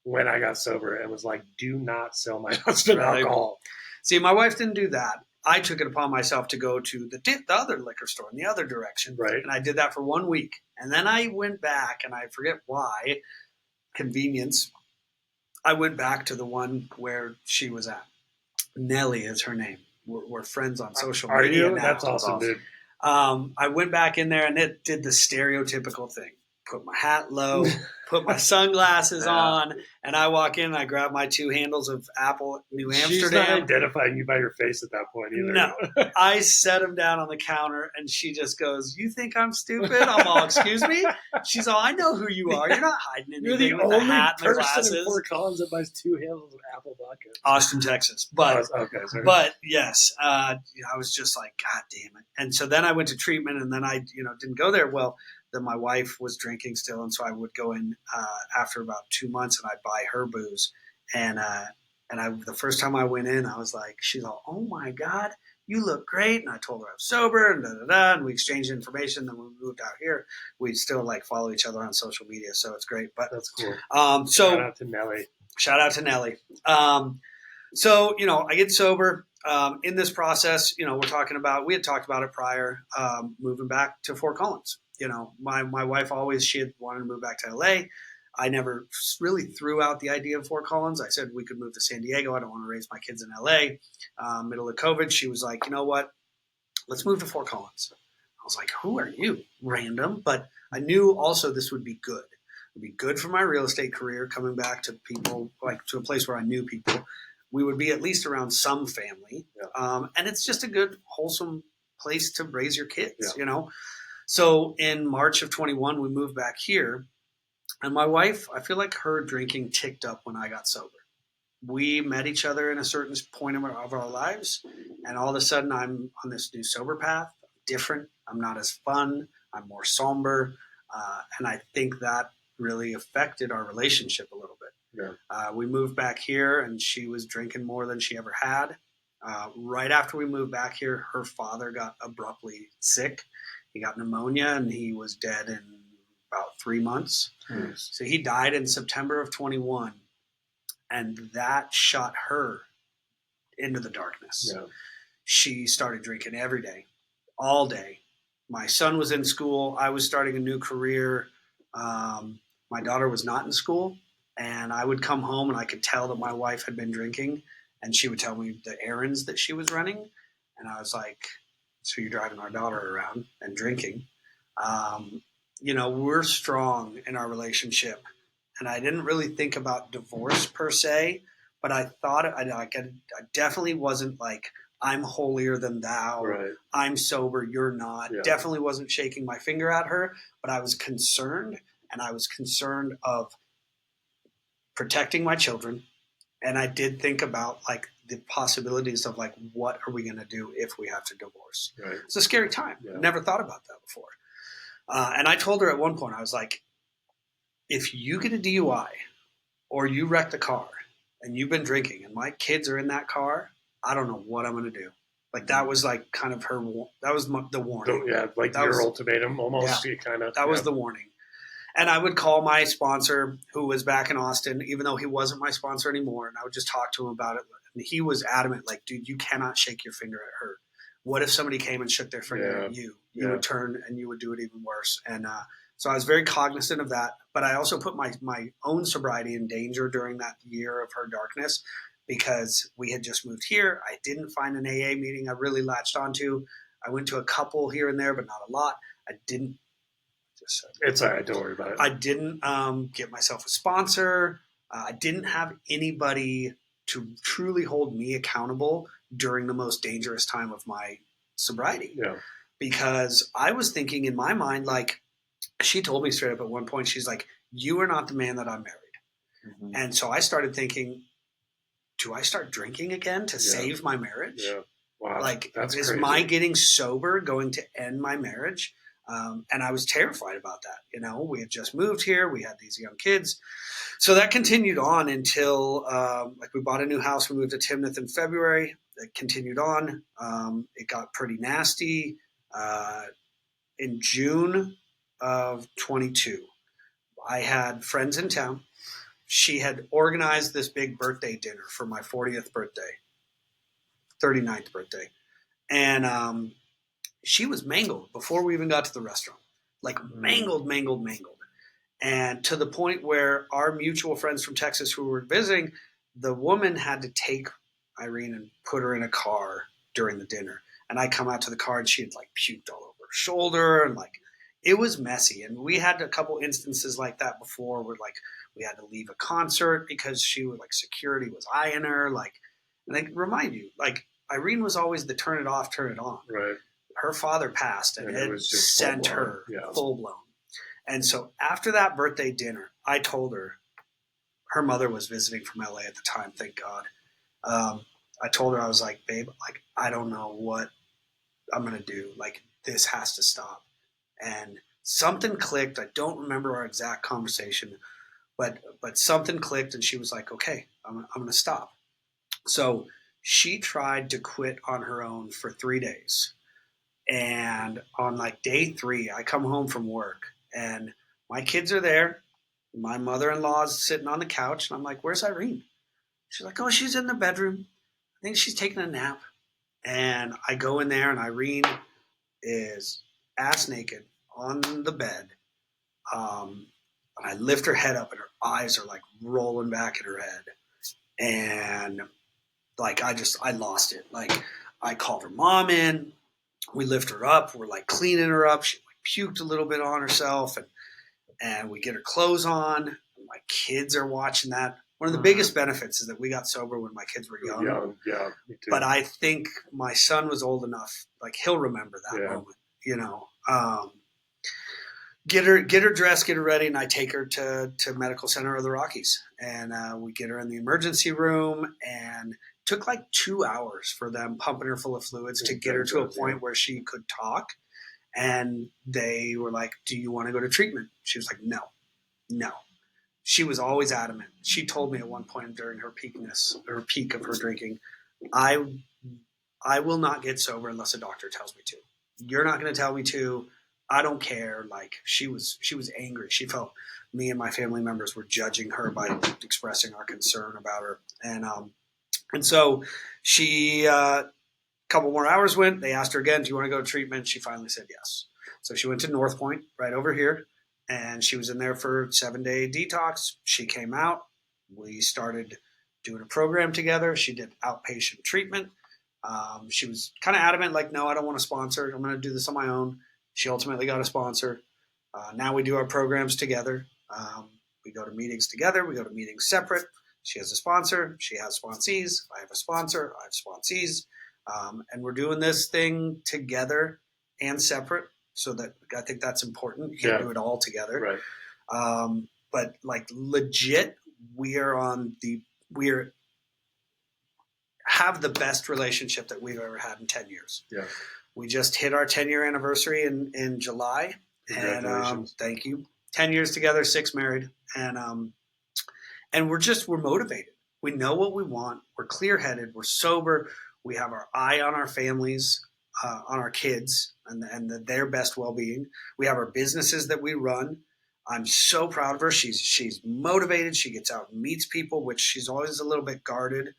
when I got sober and was like, do not sell my husband alcohol. See, my wife didn't do that. I took it upon myself to go to the other liquor store in the other direction. Right. And I did that for 1 week. And then I went back, and I forget why, convenience, I went back to the one where she was at. Nellie is her name. We're friends on social media. Are you? Now. That's awesome, dude. I went back in there, and it did the stereotypical thing. Put my hat low, put my sunglasses on, and I walk in and I grab my 2 handles of Apple New Amsterdam. She's not identifying you by your face at that point either. No. I set them down on the counter, and she just goes, you think I'm stupid? I'm all, excuse me? She's all, I know who you are. You're not hiding anything. You're the with only the hat and the person glasses. in Fort Collins that buys 2 handles of Apple vodka. Austin, Texas. But, sorry. But yes, I was just like, God damn it. And so then I went to treatment, and then I didn't go there. Well, then my wife was drinking still, and so I would go in after about 2 months, and I'd buy her booze. And the first time I went in, I was like, she's all, oh my God, you look great. And I told her I was sober, and and we exchanged information. Then when we moved out here, we still like follow each other on social media, so it's great. But that's cool. Shout out to Nellie. Shout out to Nellie. So I get sober. In this process, we had talked about it prior, moving back to Fort Collins. My wife she had wanted to move back to LA. I never really threw out the idea of Fort Collins. I said we could move to San Diego. I don't want to raise my kids in LA. Middle of COVID, she was like, you know what? Let's move to Fort Collins. I was like, who are you? Random. But I knew also this would be good. It would be good for my real estate career, coming back to people, like to a place where I knew people. We would be at least around some family. Yeah. And it's just a good, wholesome place to raise your kids, So in March of 21, we moved back here. And my wife, I feel like her drinking ticked up when I got sober. We met each other in a certain point of our lives. And all of a sudden, I'm on this new sober path. I'm different. I'm not as fun. I'm more somber. And I think that really affected our relationship a little bit. Yeah. We moved back here, and she was drinking more than she ever had. Right after we moved back here, her father got abruptly sick. He got pneumonia, and he was dead in about 3 months. Nice. So he died in September of 21, and that shot her into the darkness. Yeah. She started drinking every day, all day. My son was in school. I was starting a new career. My daughter was not in school, and I would come home, and I could tell that my wife had been drinking, and she would tell me the errands that she was running. And I was like, so you're driving our daughter around and drinking. We're strong in our relationship, and I didn't really think about divorce per se, but I thought I definitely wasn't like, I'm holier than thou. Right. I'm sober. You're not. Yeah. Definitely wasn't shaking my finger at her, but I was concerned, and I was concerned of protecting my children. And I did think about like the possibilities of like, what are we going to do if we have to divorce? Right. It's a scary time. Yeah. Never thought about that before. And I told her at one point, I was like, if you get a DUI or you wreck the car and you've been drinking and my kids are in that car, I don't know what I'm going to do. Like that was like kind of that was the warning. Yeah, like that your ultimatum almost. Yeah, that was the warning. And I would call my sponsor, who was back in Austin, even though he wasn't my sponsor anymore, and I would just talk to him about it. And he was adamant, like, dude, you cannot shake your finger at her. What if somebody came and shook their finger at you? You would turn and you would do it even worse. And so I was very cognizant of that. But I also put my own sobriety in danger during that year of her darkness, because we had just moved here. I didn't find an AA meeting I really latched onto. I went to a couple here and there, but not a lot. just said. It's all right. Don't worry about it. I didn't get myself a sponsor. I didn't have anybody to truly hold me accountable during the most dangerous time of my sobriety. Yeah. Because I was thinking in my mind, like, she told me straight up at one point, she's like, you are not the man that I married. Mm-hmm. And so I started thinking, do I start drinking again to save my marriage? Yeah. Wow. Like, that's is crazy. my getting sober going to end my marriage? And I was terrified about that. You know, we had just moved here. We had these young kids. So that continued on until, like, we bought a new house. We moved to Timnath in February. It continued on. It got pretty nasty. In June of 22, I had friends in town. She had organized this big birthday dinner for my 40th birthday, 39th birthday. And she was mangled before we even got to the restaurant. Like, mangled. And to the point where our mutual friends from Texas who were visiting, the woman had to take Irene and put her in a car during the dinner. And I come out to the car and she had, like, puked all over her shoulder, and, like, it was messy. And we had a couple instances like that before where, like, we had to leave a concert because she was, like, security was eyeing her. Like, and I remind you, like, Irene was always the turn it off, turn it on. Right. Her father passed, and it was just sent her full blown. And so after that birthday dinner, I told her, her mother was visiting from LA at the time, thank God. I told her, I was like, babe, like, I don't know what I'm going to do. Like, this has to stop. And something clicked. I don't remember our exact conversation, but something clicked, and she was like, okay, I'm going to stop. So she tried to quit on her own for 3 days. And on, like, day 3, I come home from work, and my kids are there. My mother-in-law is sitting on the couch, and I'm like, where's Irene? She's like, oh, she's in the bedroom. I think she's taking a nap. And I go in there, and Irene is ass naked on the bed. And I lift her head up, and her eyes are, like, rolling back in her head. And, like, I lost it. Like, I called her mom in. We lift her up. We're, like, cleaning her up. She, like, puked a little bit on herself, and we get her clothes on. My kids are watching that. One of the biggest benefits is that we got sober when my kids were young. Yeah, me too. But I think my son was old enough, like, he'll remember that moment, you know. Get her dressed, get her ready, and I take her to Medical Center of the Rockies. And we get her in the emergency room, and it took like 2 hours for them pumping her full of fluids to get her to a point where she could talk. And they were like, do you want to go to treatment? She was like, no. She was always adamant. She told me at one point during her peak of her drinking, I will not get sober unless a doctor tells me to. You're not going to tell me to. I don't care. Like, she was angry. She felt me and my family members were judging her by expressing our concern about her. And so she, a couple more hours went. They asked her again, do you want to go to treatment? She finally said yes. So she went to North Point right over here. And she was in there for a 7-day detox. She came out. We started doing a program together. She did outpatient treatment. She was kind of adamant, like, no, I don't want a sponsor. I'm going to do this on my own. She ultimately got a sponsor. Now we do our programs together. We go to meetings together. We go to meetings separate. She has a sponsor. She has sponsees. I have a sponsor. I have sponsees. And we're doing this thing together and separate. So that I think that's important. You can't do it all together. Right. But, like, legit, we have the best relationship that we've ever had in 10 years. Yeah. We just hit our 10-year anniversary in July. Congratulations. And thank you. 10 years together, 6 married. And we're motivated. We know what we want. We're clear-headed. We're sober. We have our eye on our families, on our kids, and their best well-being. We have our businesses that we run. I'm so proud of her. She's motivated. She gets out and meets people, which she's always a little bit guarded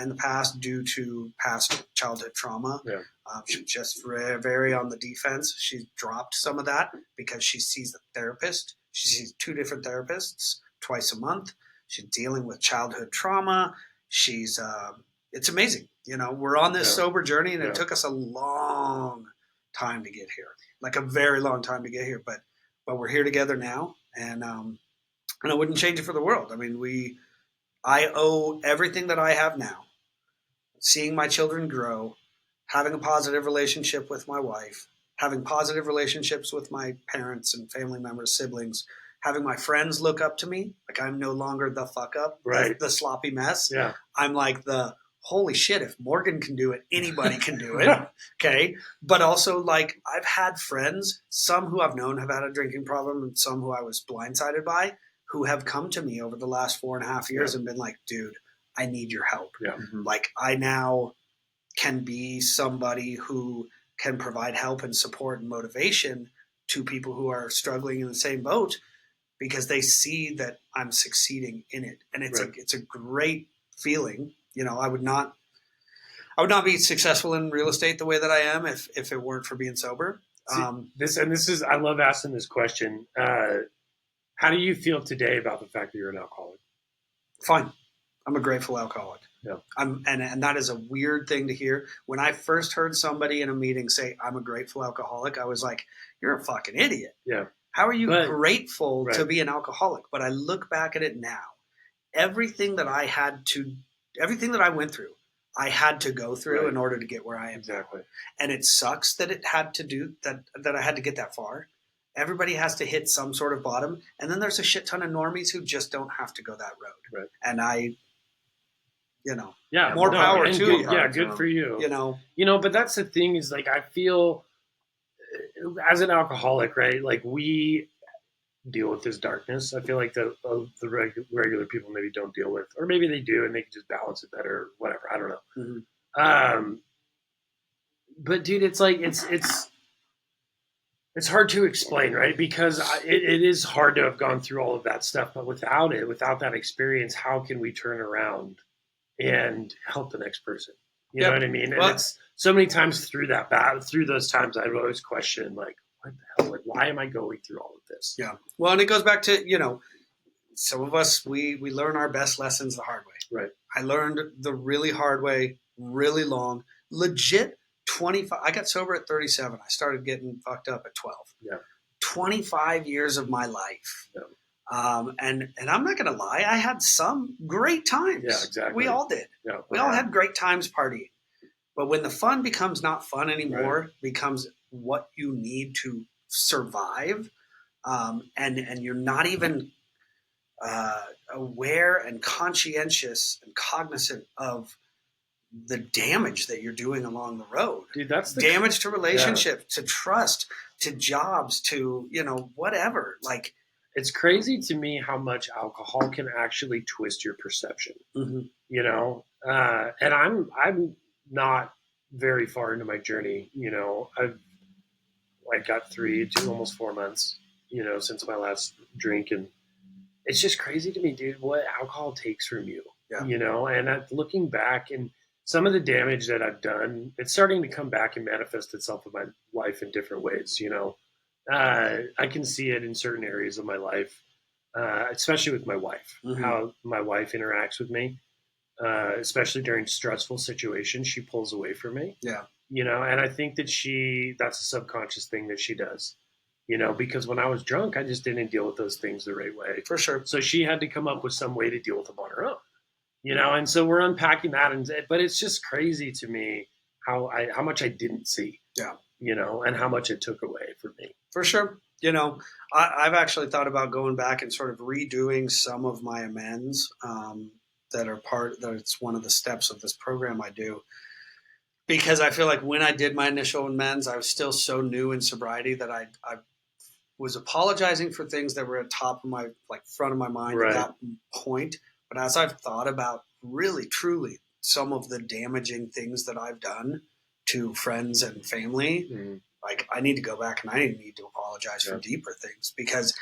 in the past due to past childhood trauma. Yeah. She's just very on the defense. She's dropped some of that because she sees a therapist. She sees 2 different therapists twice a month. She's dealing with childhood trauma. It's amazing. You know, we're on this sober journey, and it took us a long time to get here, like a very long time to get here. But but we're here together now, and I wouldn't change it for the world. I mean, I owe everything that I have now, seeing my children grow, having a positive relationship with my wife, having positive relationships with my parents and family members, siblings, having my friends look up to me. Like, I'm no longer the fuck up, Right. the sloppy mess. Yeah. I'm like holy shit, if Morgan can do it, anybody can do it. Okay. But also, like, I've had friends, some who I've known have had a drinking problem and some who I was blindsided by, who have come to me over the last 4.5 years and been like, dude, I need your help. Yeah. Like, I now can be somebody who can provide help and support and motivation to people who are struggling in the same boat, because they see that I'm succeeding in it. And it's a great feeling. You know, I would not be successful in real estate the way that I am if it weren't for being sober. This is, I love asking this question. How do you feel today about the fact that you're an alcoholic? Fine. I'm a grateful alcoholic. Yeah. And that is a weird thing to hear. When I first heard somebody in a meeting say, I'm a grateful alcoholic, I was like, you're a fucking idiot. Yeah. How are you grateful to be an alcoholic? But I look back at it now. Everything that I went through, I had to go through in order to get where I am. Exactly. And it sucks that it had to do that I had to get that far. Everybody has to hit some sort of bottom. And then there's a shit ton of normies who just don't have to go that road. Right. And more power to you. Yeah, good for you. You know, but that's the thing is, like, I feel as an alcoholic, right? Like, we deal with this darkness. I feel like the regular people maybe don't deal with, or maybe they do and they can just balance it better, or whatever. I don't know. Mm-hmm. But dude, it's like, it's hard to explain, right? Because it is hard to have gone through all of that stuff, but without that experience, how can we turn around and help the next person? You know what I mean? And it's so many times through those times, I'd always question, like, what the hell? Like, why am I going through all of this? Yeah. Well, and it goes back to, some of us, we learn our best lessons the hard way. Right. I learned the really hard way, really long, legit 25. I got sober at 37. I started getting fucked up at 12. Yeah. 25 years of my life. Yeah. And I'm not going to lie. I had some great times. Yeah, exactly. We all did. Yeah. We all had great times partying. But when the fun becomes not fun anymore, becomes what you need to survive, and you're not even aware and conscientious and cognizant of the damage that you're doing along the road. Dude, that's the damage to relationships, to trust, to jobs, to, whatever. Like, it's crazy to me how much alcohol can actually twist your perception. Mm-hmm. And I'm not very far into my journey. I've got 3 to almost 4 months, since my last drink, and it's just crazy to me, dude, what alcohol takes from you. Yeah. And looking back, and some of the damage that I've done, it's starting to come back and manifest itself in my life in different ways. I can see it in certain areas of my life, especially with my wife, how my wife interacts with me, especially during stressful situations. She pulls away from me. Yeah. And I think that that's a subconscious thing that she does, because when I was drunk, I just didn't deal with those things the right way. For sure. So she had to come up with some way to deal with them on her own, and so we're unpacking that. But it's just crazy to me how much I didn't see. Yeah. And how much it took away from me. For sure. I've actually thought about going back and sort of redoing some of my amends that it's one of the steps of this program I do. Because I feel like when I did my initial amends, I was still so new in sobriety that I was apologizing for things that were at top of my, front of my mind at that point. But as I've thought about really, truly some of the damaging things that I've done to friends and family, I need to go back and I need to apologize for deeper things, because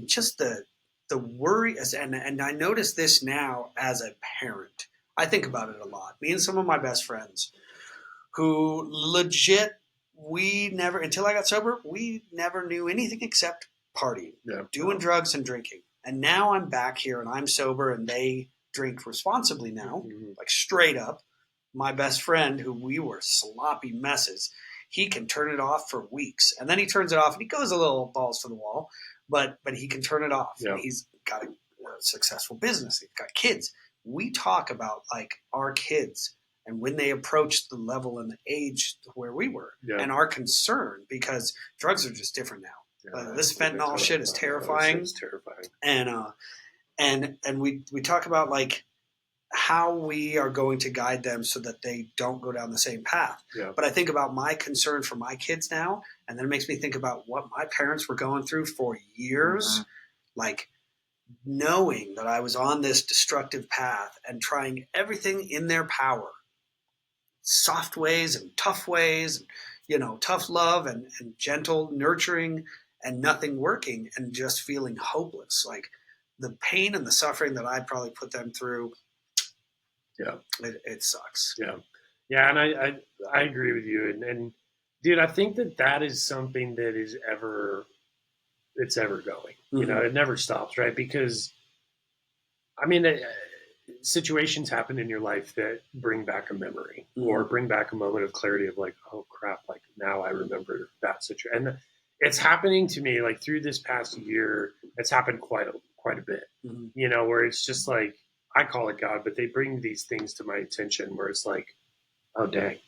just the worry, and I notice this now as a parent. I think about it a lot. Me and some of my best friends who legit, until I got sober, we never knew anything except partying, doing drugs and drinking. And now I'm back here and I'm sober and they drink responsibly now, straight up. My best friend, who we were sloppy messes, he can turn it off for weeks, and then he turns it off and he goes a little balls to the wall, but he can turn it off. Yeah. He's got a successful business. He's got kids. We talk about like our kids and when they approach the level and the age where we were, and our concern, because drugs are just different now. This fentanyl shit is terrifying. It's terrifying. And we talk about like how we are going to guide them so that they don't go down the same path. Yeah. But I think about my concern for my kids now, and then it makes me think about what my parents were going through for years, like knowing that I was on this destructive path and trying everything in their power, soft ways and, tough love and gentle nurturing, and nothing working, and just feeling hopeless. Like the pain and the suffering that I probably put them through. Yeah. It sucks. Yeah. Yeah. And I agree with you. And dude, I think that is something that is it's ever going, it never stops. Right. Because I mean, situations happen in your life that bring back a memory or bring back a moment of clarity of like, oh crap, like now I remember that situation. And it's happening to me like through this past year. It's happened quite a bit, where it's just like, I call it God, but they bring these things to my attention where it's like, oh dang,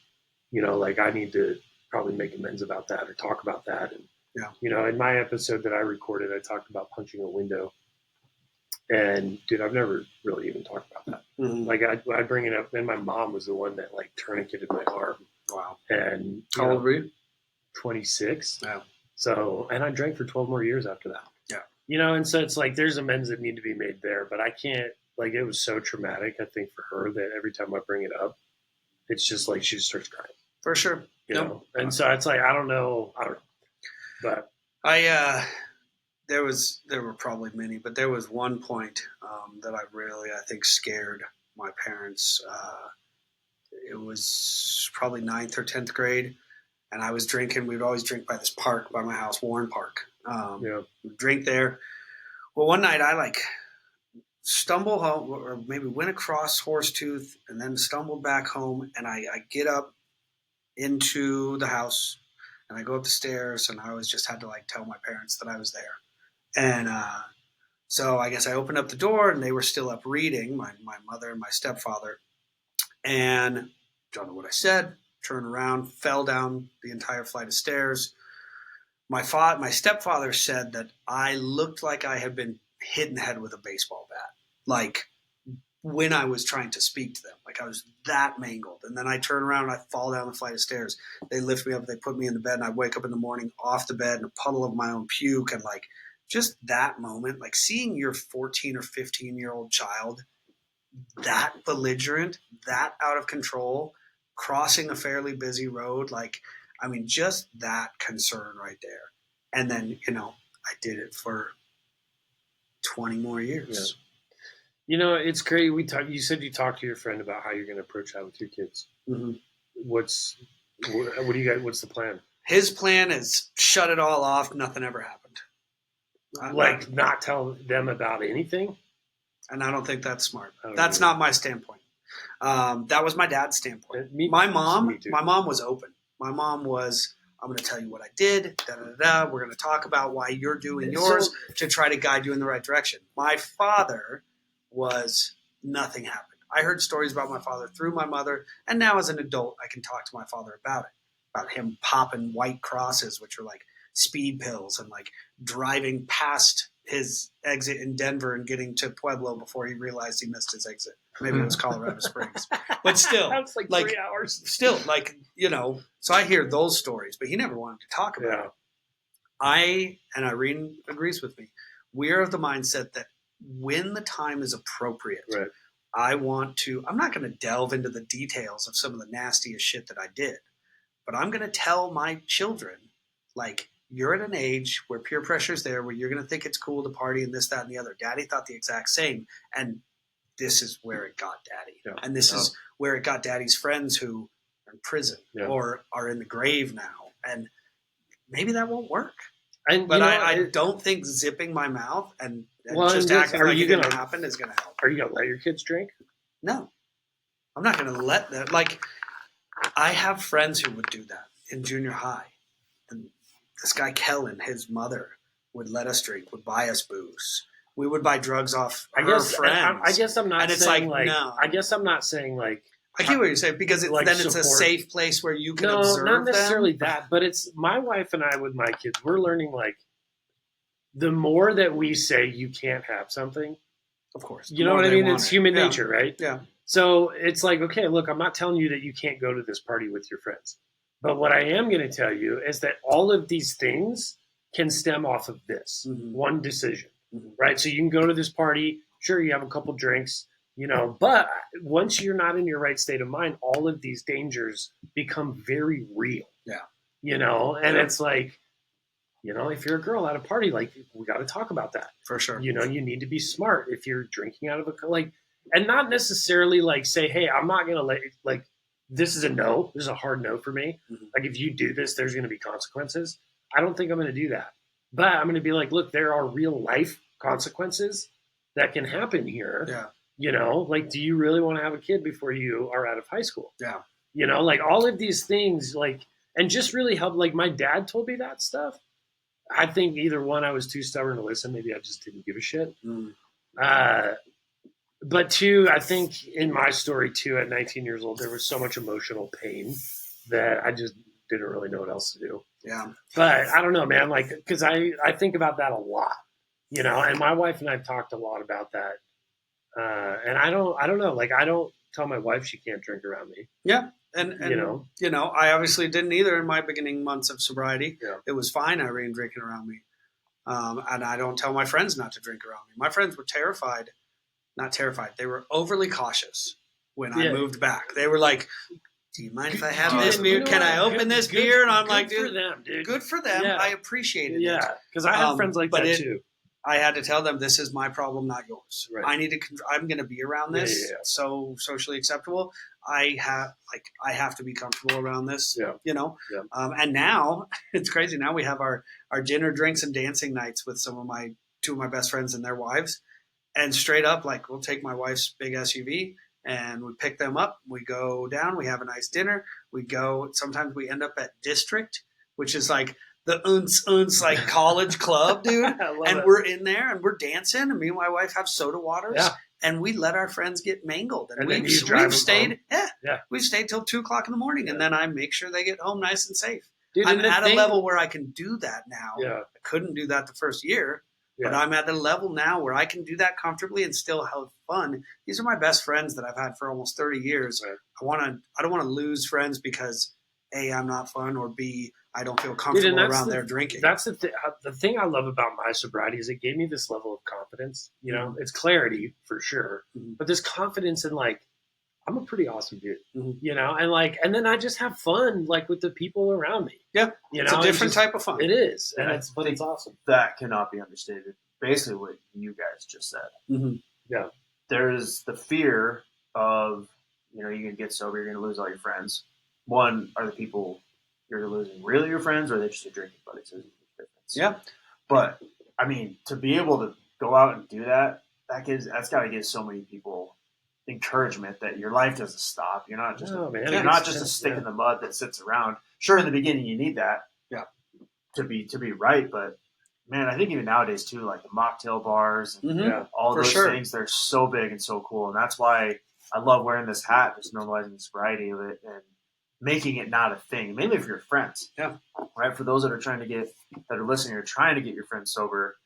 like I need to probably make amends about that or talk about that. And, in my episode that I recorded, I talked about punching a window. And dude, I've never really even talked about that. Like I bring it up, and my mom was the one that like tourniqueted my arm. Wow. And how old were you? 26. Yeah. So, and I drank for 12 more years after that. Yeah. And so it's like there's amends that need to be made there, but I can't. Like it was so traumatic, I think, for her that every time I bring it up, it's just like she just starts crying. For sure. You know? And so it's like I don't know. But there were probably many, but there was one point that I think scared my parents. It was probably 9th or 10th grade, and I was drinking. We'd always drink by this park by my house, Warren Park. We'd drink there. Well, one night I like stumble home, or maybe went across Horsetooth and then stumbled back home, and I get up into the house and I go up the stairs, and I always just had to like tell my parents that I was there. And so I guess I opened up the door, and they were still up reading, my mother and my stepfather, and don't know what I said, turned around, fell down the entire flight of stairs. My stepfather said that I looked like I had been hit in the head with a baseball bat, like when I was trying to speak to them, like I was that mangled. And then I turn around and I fall down the flight of stairs. They lift me up, they put me in the bed, and I wake up in the morning off the bed in a puddle of my own puke. And like just that moment, like seeing your 14 or 15-year-old child that belligerent, that out of control, crossing a fairly busy road, like, I mean, just that concern right there. And then, I did it for 20 more years. Yeah. It's great. You said you talked to your friend about how you're going to approach that with your kids. Mm-hmm. What do you guys, what's the plan? His plan is shut it all off. Nothing ever happened. Not tell them about anything? And I don't think that's smart. That's not my standpoint. That was my dad's standpoint. My mom was open. My mom was, I'm going to tell you what I did. We're going to talk about why you're doing yours to try to guide you in the right direction. My father was, nothing happened. I heard stories about my father through my mother, and now as an adult, I can talk to my father about it, about him popping white crosses, which are like speed pills, and like driving past his exit in Denver and getting to Pueblo before he realized he missed his exit. Maybe it was Colorado Springs, but still, that's like 3 hours. Still, so I hear those stories, but he never wanted to talk about it. And Irene agrees with me. We are of the mindset that when the time is appropriate, right. I'm not going to delve into the details of some of the nastiest shit that I did, but I'm going to tell my children, like, you're at an age where peer pressure is there, where you're going to think it's cool to party and this, that, and the other. Daddy thought the exact same. And this is where it got Daddy. Yeah. And this is where it got Daddy's friends who are in prison or are in the grave now. And maybe that won't work. But I don't think zipping my mouth and just acting like it didn't happen is going to help. Are you going to let your kids drink? No. I'm not going to let them. Like, I have friends who would do that. in junior high, this guy Kellen, his mother, would let us drink, would buy us booze. We would buy drugs off her friends. I guess I'm not and it's saying like, no. I guess I'm not saying like. I get what you're saying, because like then it's a support. safe place where you can No, observe not necessarily them. that, but it's my wife and I with my kids. We're learning like the more that we say you can't have something, Of course. you know what I mean? It's human nature, right? Yeah. So it's like, okay, look, I'm not telling you that you can't go to this party with your friends. But what I am going to tell you is that all of these things can stem off of this one decision, right? So you can go to this party. Sure, you have a couple drinks, you know, but once you're not in your right state of mind, all of these dangers become very real. Yeah. You know, and it's like, you know, if you're a girl at a party, like, we got to talk about that. For sure. You know, you need to be smart if you're drinking out of a, like, and not necessarily like say, hey, I'm not going to let, like, this is a no. This is a hard no for me. Like, if you do this, there's going to be consequences. I don't think I'm going to do that. But I'm going to be like, look, there are real life consequences that can happen here. Yeah. You know, like, do you really want to have a kid before you are out of high school? Yeah. You know, like all of these things, like, and just really helped. Like, my dad told me that stuff. I think either one, I was too stubborn to listen. Maybe I just didn't give a shit. But two, I think in my story too, at 19 years old, there was so much emotional pain that I just didn't really know what else to do. Yeah. But I don't know, man. Like, because I think about that a lot, you know. And my wife and I've talked a lot about that. And I don't know. Like, I don't tell my wife she can't drink around me. Yeah. And you know, I obviously didn't either in my beginning months of sobriety. Yeah. It was fine, Irene, drinking around me. And I don't tell my friends not to drink around me. My friends were not terrified. They were overly cautious when I moved back. They were like, do you mind if I have this beer? Can I open this beer? And I'm like, dude, for them, dude. Good for them. Yeah. I appreciate it. Yeah. Because I have friends like that too. I had to tell them, this is my problem, not yours. Right. I'm going to be around this. Yeah. So socially acceptable. I have to be comfortable around this, you know? Yeah. And now it's crazy. Now we have our dinner, drinks, and dancing nights with two of my best friends and their wives. And straight up, like, we'll take my wife's big SUV and we pick them up. We go down, we have a nice dinner. Sometimes we end up at District, which is like the like college club, dude. And we're in there and we're dancing, and me and my wife have soda waters. Yeah. And we let our friends get mangled. And then we've stayed. Yeah. We've stayed till 2:00 in the morning. And then I make sure they get home nice and safe. Dude, I'm at a level where I can do that now. Yeah. I couldn't do that the first year. Yeah. But I'm at the level now where I can do that comfortably and still have fun. These are my best friends that I've had for almost 30 years. Right. I don't want to lose friends because A, I'm not fun, or B, I don't feel comfortable around their drinking. That's the thing I love about my sobriety is it gave me this level of confidence. You know, it's clarity for sure, but this confidence in, like, I'm a pretty awesome dude, you know, and then I just have fun, like, with the people around me. Yeah. You know, it's a different type of fun. It is. Yeah, And it's awesome. That cannot be understated. Basically what you guys just said. Yeah. There's the fear of, you know, you're going to get sober, you're going to lose all your friends. One, are the people you're losing really your friends, or are they just your drinking buddies? There's a difference. Yeah. But, I mean, to be able to go out and do that's got to give so many people encouragement that your life doesn't stop. You're not just a stick in the mud that sits around. Sure, in the beginning you need that, to be right. But man, I think even nowadays too, like the mocktail bars, and all those things, they're so big and so cool, and that's why I love wearing this hat, just normalizing the sobriety of it and making it not a thing. Mainly for your friends, right? For those that are listening, are trying to get your friends sober.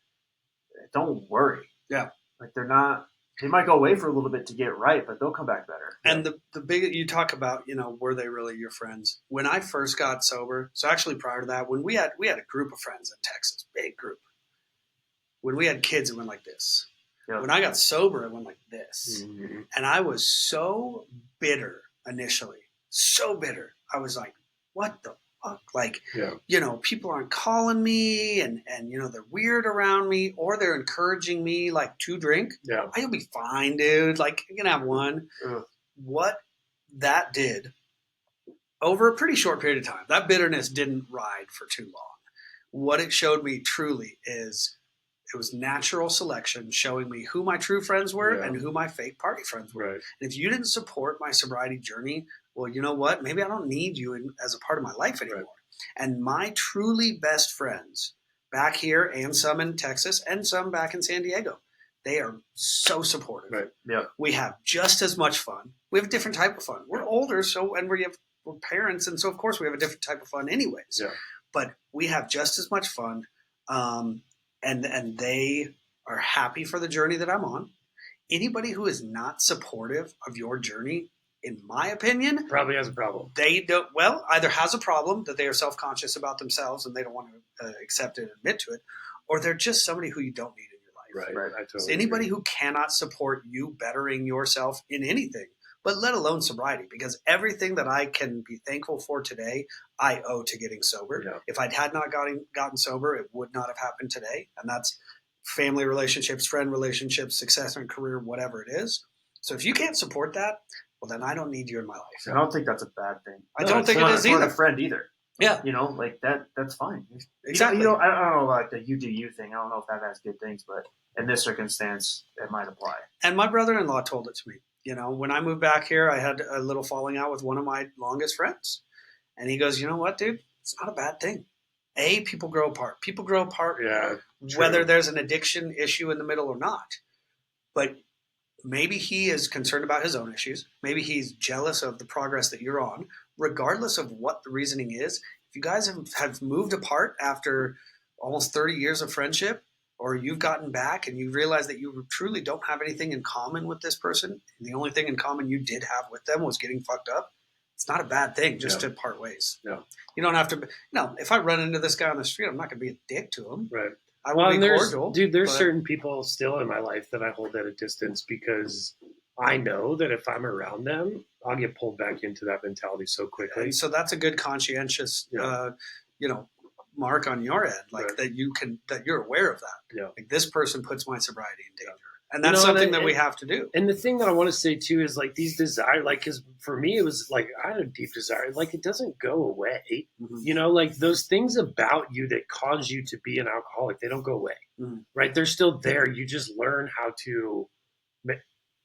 Don't worry, like they're not. They might go away for a little bit to get right, but they'll come back better. And the big, you talk about, you know, were they really your friends? When I first got sober, so actually prior to that, when we had a group of friends in Texas, big group. When we had kids, it went like this. Yeah. When I got sober, it went like this. And I was so bitter initially, so bitter. I was like, what the fuck? Like, you know, people aren't calling me and, you know, they're weird around me, or they're encouraging me, like, to drink. Yeah. I'll be fine, dude. Like, you can have one. What that did over a pretty short period of time, that bitterness didn't ride for too long. What it showed me truly is it was natural selection, showing me who my true friends were and who my fake party friends were. Right. And if you didn't support my sobriety journey, well, you know what? Maybe I don't need you as a part of my life anymore. Right. And my truly best friends back here and some in Texas and some back in San Diego, they are so supportive. Right. Yeah. We have just as much fun. We have a different type of fun. We're older, and we're parents, and so of course we have a different type of fun anyways. Yeah. But we have just as much fun, and they are happy for the journey that I'm on. Anybody who is not supportive of your journey, in my opinion, probably has a problem. They don't, either has a problem that they are self-conscious about themselves and they don't want to accept it and admit to it, or they're just somebody who you don't need in your life. Right. I totally so anybody agree. who cannot support you bettering yourself in anything, but let alone sobriety, because everything that I can be thankful for today, I owe to getting sober. Yeah. If I had not gotten sober, it would not have happened today. And that's family relationships, friend relationships, success in career, whatever it is. So if you can't support that, well, then I don't need you in my life. I don't think that's a bad thing. I don't think it is either. For a friend either. Yeah. Like that's fine. Exactly. I don't know, like the you do you thing. I don't know if that has good things, but in this circumstance, it might apply. And my brother-in-law told it to me. When I moved back here, I had a little falling out with one of my longest friends. And he goes, you know what, dude? It's not a bad thing. People grow apart. People grow apart whether there's an addiction issue in the middle or not. But maybe he is concerned about his own issues. Maybe he's jealous of the progress that you're on. Regardless of what the reasoning is, if you guys have moved apart after almost 30 years of friendship, or you've gotten back and you realize that you truly don't have anything in common with this person, and the only thing in common you did have with them was getting fucked up, it's not a bad thing just to part ways. Yeah. You don't have to – if I run into this guy on the street, I'm not going to be a dick to him. Right. I will be cordial. Dude, there's certain people still in my life that I hold at a distance because I know that if I'm around them, I'll get pulled back into that mentality so quickly. And so that's a good conscientious, mark on your end, that you're aware of that. Yeah. Like this person puts my sobriety in danger. And that's something that we have to do. And the thing that I want to say too is like these desire, like, cause for me, it was like, I had a deep desire, like it doesn't go away, like those things about you that cause you to be an alcoholic, they don't go away, right? They're still there. You just learn how to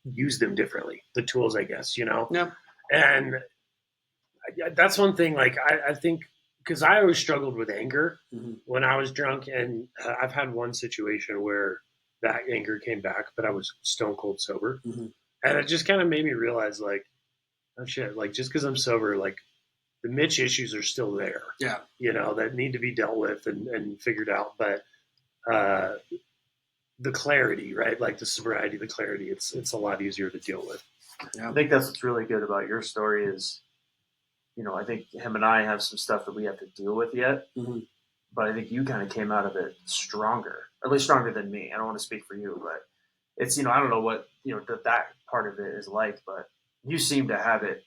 use them differently. The tools, I guess, Yeah. And that's one thing. Like, I think, cause I always struggled with anger when I was drunk. And I've had one situation where that anger came back, but I was stone cold sober. And it just kind of made me realize, like, oh shit, like just because I'm sober, like the Mitch issues are still there. Yeah. That need to be dealt with and figured out. But the clarity, right? Like the sobriety, the clarity, it's a lot easier to deal with. Yeah. I think that's what's really good about your story is, I think him and I have some stuff that we have to deal with yet. But I think you kind of came out of it stronger, or at least stronger than me. I don't want to speak for you, but it's, I don't know what, that part of it is like, but you seem to have it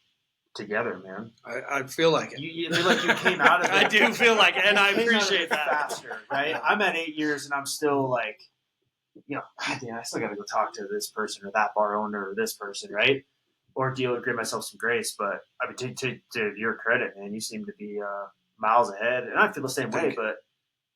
together, man. I feel like it. You feel like you came out of it. I do feel like it, and I appreciate that. Faster, right? I'm at 8 years, and I'm still like, I still got to go talk to this person or that bar owner or this person, right? Or give myself some grace. But I mean, to your credit, man, you seem to be miles ahead, and I feel the same way. But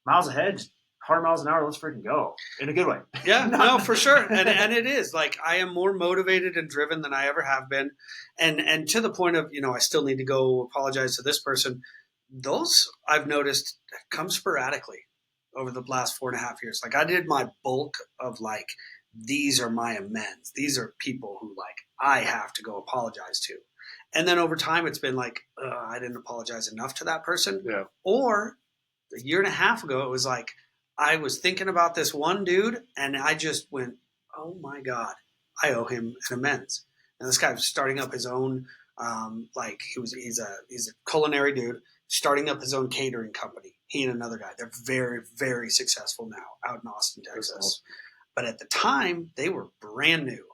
miles ahead, 100 miles an hour, let's freaking go in a good way. Yeah, no, for sure. And it is like I am more motivated and driven than I ever have been, and to the point of I still need to go apologize to this person. Those I've noticed come sporadically over the last 4.5 years. Like I did my bulk of like these are my amends. These are people who like I have to go apologize to. And then over time, it's been like, I didn't apologize enough to that person. Yeah. Or a year and a half ago, it was like, I was thinking about this one dude and I just went, oh my God, I owe him an amends. And this guy was starting up his own, he's a culinary dude, starting up his own catering company. He and another guy, they're very, very successful now out in Austin, Texas. But at the time, they were brand new.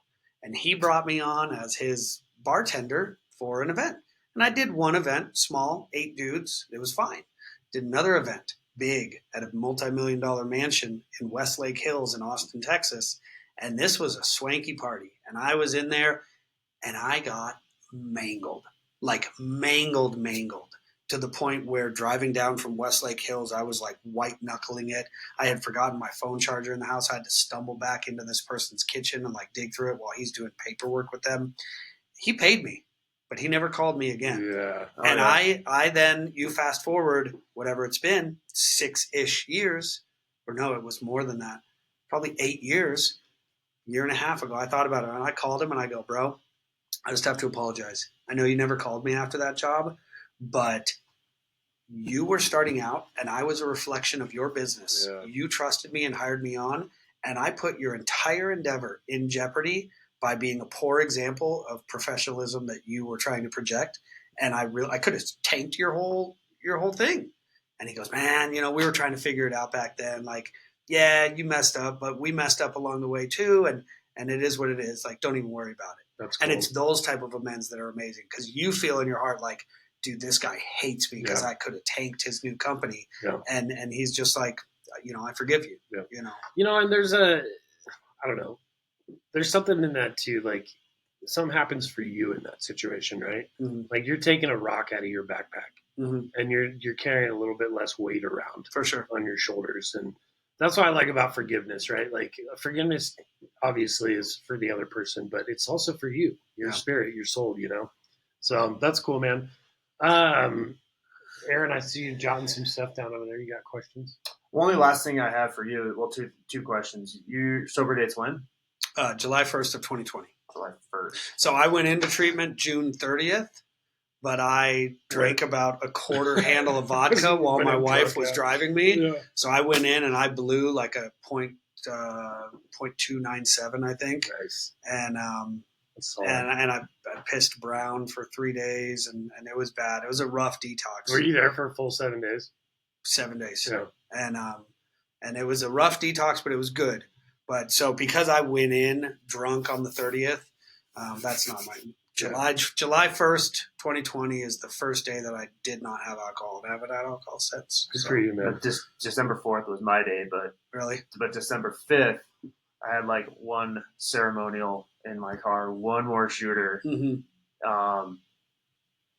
And he brought me on as his bartender for an event. And I did one event, small, 8 dudes. It was fine. Did another event, big, at a multi-million-dollar mansion in Westlake Hills in Austin, Texas. And this was a swanky party. And I was in there, and I got mangled. Like mangled. To the point where driving down from Westlake Hills, I was like white-knuckling it. I had forgotten my phone charger in the house. I had to stumble back into this person's kitchen and like dig through it while he's doing paperwork with them. He paid me. but he never called me again. Yeah. And I then, you fast forward, whatever it's been, 6-ish years, or no, it was more than that, probably 8 years, year and a half ago, I thought about it, and I called him and I go, bro, I just have to apologize. I know you never called me after that job, but you were starting out and I was a reflection of your business. Yeah. You trusted me and hired me on, and I put your entire endeavor in jeopardy by being a poor example of professionalism that you were trying to project. And I could have tanked your whole thing. And he goes, man, we were trying to figure it out back then. Like, yeah, you messed up, but we messed up along the way too. And it is what it is. Like, don't even worry about it. That's cool. And it's those type of amends that are amazing, because you feel in your heart like, dude, this guy hates me because I could have tanked his new company. Yeah. And he's just like, I forgive you. Yeah. And there's I don't know, there's something in that too. Like, something happens for you in that situation, right? Mm-hmm. Like, you're taking a rock out of your backpack, and you're carrying a little bit less weight around for sure on your shoulders. And that's what I like about forgiveness, right? Like, forgiveness obviously is for the other person, but it's also for you, your spirit, your soul, So that's cool, man. Aaron, I see you jotting some stuff down over there. You got questions? Only last thing I have for you, well, two questions. Your sober date's when? July 1st of 2020. July 1st. So I went into treatment June 30th, but I drank about a quarter handle of vodka while my wife was driving me. Yeah. So I went in and I blew like a .297, I think. Nice. And I pissed brown for 3 days, and it was bad. It was a rough detox. Were you there for a full 7 days? 7 days. Yeah. And it was a rough detox, but it was good. But so because I went in drunk on the 30th, that's not my July 1st, 2020 is the first day that I did not have alcohol, and I haven't had alcohol since. Good for you, man. Just December 4th was my day, but really, but December 5th, I had like one ceremonial in my car, one more shooter.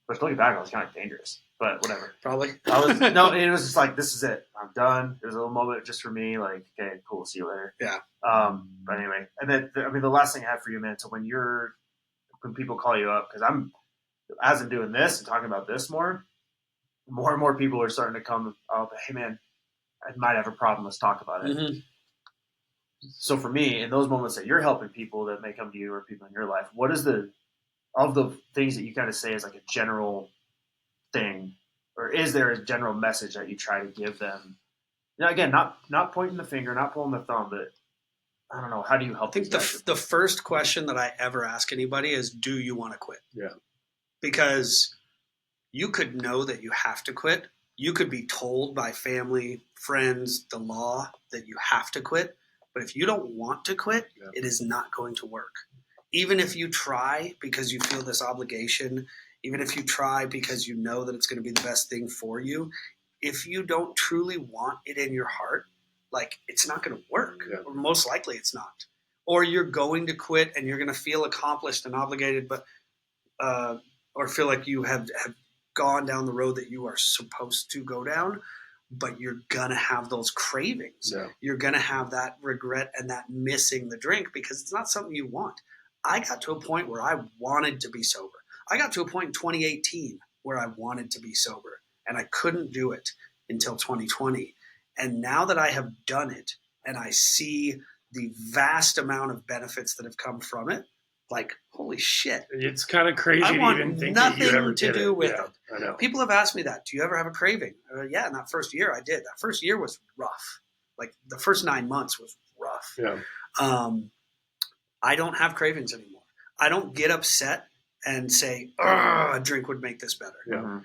But looking back, I was kind of dangerous, but whatever. Probably. It was just like, this is it. I'm done. It was a little moment just for me. Like, okay, cool. See you later. Yeah. But anyway, and then, the last thing I have for you, man, so when people call you up, because as I'm doing this and talking about this more and more people are starting to come up. Hey, man, I might have a problem. Let's talk about it. Mm-hmm. So for me, in those moments that you're helping people that may come to you or people in your life, what is of the things that you kind of say as like a general thing, or is there a general message that you try to give them? Again, not pointing the finger, not pulling the thumb, but I don't know. How do you help? I think the first question that I ever ask anybody is, do you want to quit? Yeah. Because you could know that you have to quit. You could be told by family, friends, the law that you have to quit. But if you don't want to quit, it is not going to work. Even if you try because you feel this obligation, even if you try because you know that it's going to be the best thing for you, if you don't truly want it in your heart, like, it's not going to work. Yeah. Or most likely it's not. Or you're going to quit and you're going to feel accomplished and obligated, but or feel like you have gone down the road that you are supposed to go down, but you're going to have those cravings. Yeah. You're going to have that regret and that missing the drink because it's not something you want. I got to a point where I wanted to be sober. I got to a point in 2018 where I wanted to be sober, and I couldn't do it until 2020. And now that I have done it and I see the vast amount of benefits that have come from it, like, holy shit. It's kind of crazy I want to even think nothing that you ever to did do it. with Yeah, it. I know. People have asked me that. Do you ever have a craving? Yeah, in that first year I did. That first year was rough. Like, the first 9 months was rough. Yeah. I don't have cravings anymore. I don't get upset and say, a drink would make this better. Yeah.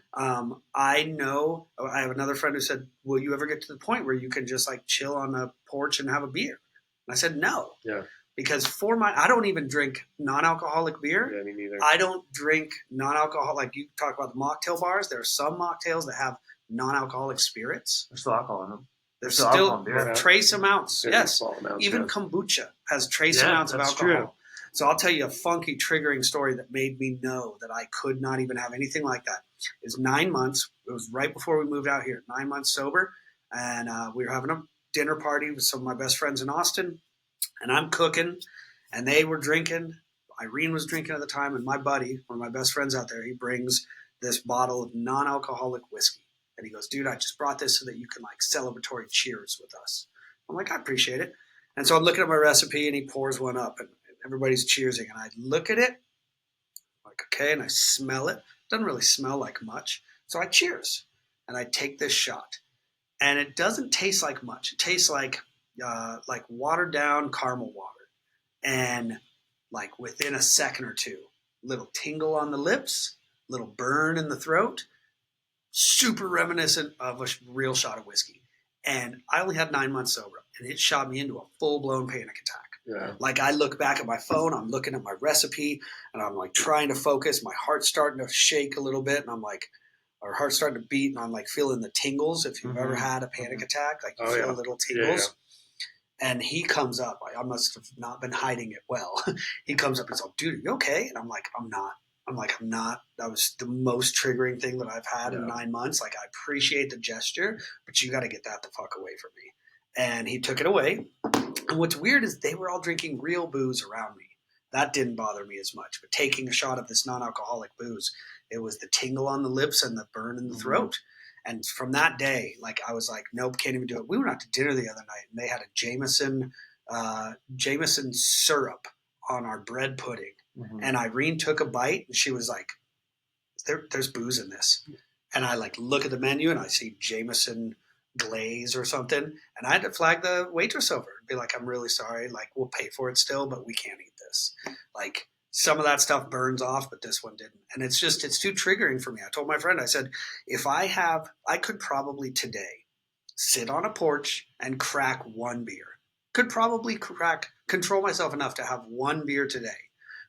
I know, I have another friend who said, will you ever get to the point where you can just like chill on the porch and have a beer? And I said, no. Yeah. Because I don't even drink non-alcoholic beer. Yeah, me neither. I don't drink non-alcoholic, like you talk about the mocktail bars. There are some mocktails that have non-alcoholic spirits. There's still alcohol in them. There's still beer. Trace amounts. Yes. Amounts, Even kombucha has trace amounts of alcohol. True. So I'll tell you a funky triggering story that made me know that I could not even have anything like that. It was 9 months. It was right before we moved out here. 9 months sober. And we were having a dinner party with some of my best friends in Austin. And I'm cooking. And they were drinking. Irene was drinking at the time, and my buddy, one of my best friends out there, he brings this bottle of non-alcoholic whiskey. And he goes, dude, I just brought this so that you can like celebratory cheers with us. I'm like, I appreciate it. And so I'm looking at my recipe, and he pours one up, and everybody's cheersing. And I look at it, like, okay, and I smell it. Doesn't really smell like much. So I cheers, and I take this shot. And it doesn't taste like much. It tastes like watered down caramel water. And like within a second or two, little tingle on the lips, little burn in the throat, super reminiscent of a real shot of whiskey. And I only had 9 months sober, and it shot me into a full-blown panic attack. Yeah. Like I look back at my phone, I'm looking at my recipe, and I'm like trying to focus. My heart's starting to shake a little bit, and I'm like, our heart's starting to beat, and I'm like feeling the tingles. If you've ever had a panic attack, like you feel little tingles. Yeah. And he comes up. I must have not been hiding it well. He comes up and he's like, dude, are you okay? And I'm like, I'm not. That was the most triggering thing that I've had in 9 months. Like, I appreciate the gesture, but you got to get that the fuck away from me. And he took it away. And what's weird is they were all drinking real booze around me. That didn't bother me as much. But taking a shot of this non-alcoholic booze, it was the tingle on the lips and the burn in the throat. And from that day, like, I was like, nope, can't even do it. We went out to dinner the other night, and they had a Jameson syrup on our bread pudding. And Irene took a bite, and she was like, there's booze in this. And I like look at the menu, and I see Jameson glaze or something. And I had to flag the waitress over and be like, I'm really sorry. Like, we'll pay for it still, but we can't eat this. Like, some of that stuff burns off, but this one didn't. And it's too triggering for me. I told my friend, I said, I could probably today sit on a porch and crack one beer. Could probably control myself enough to have one beer today.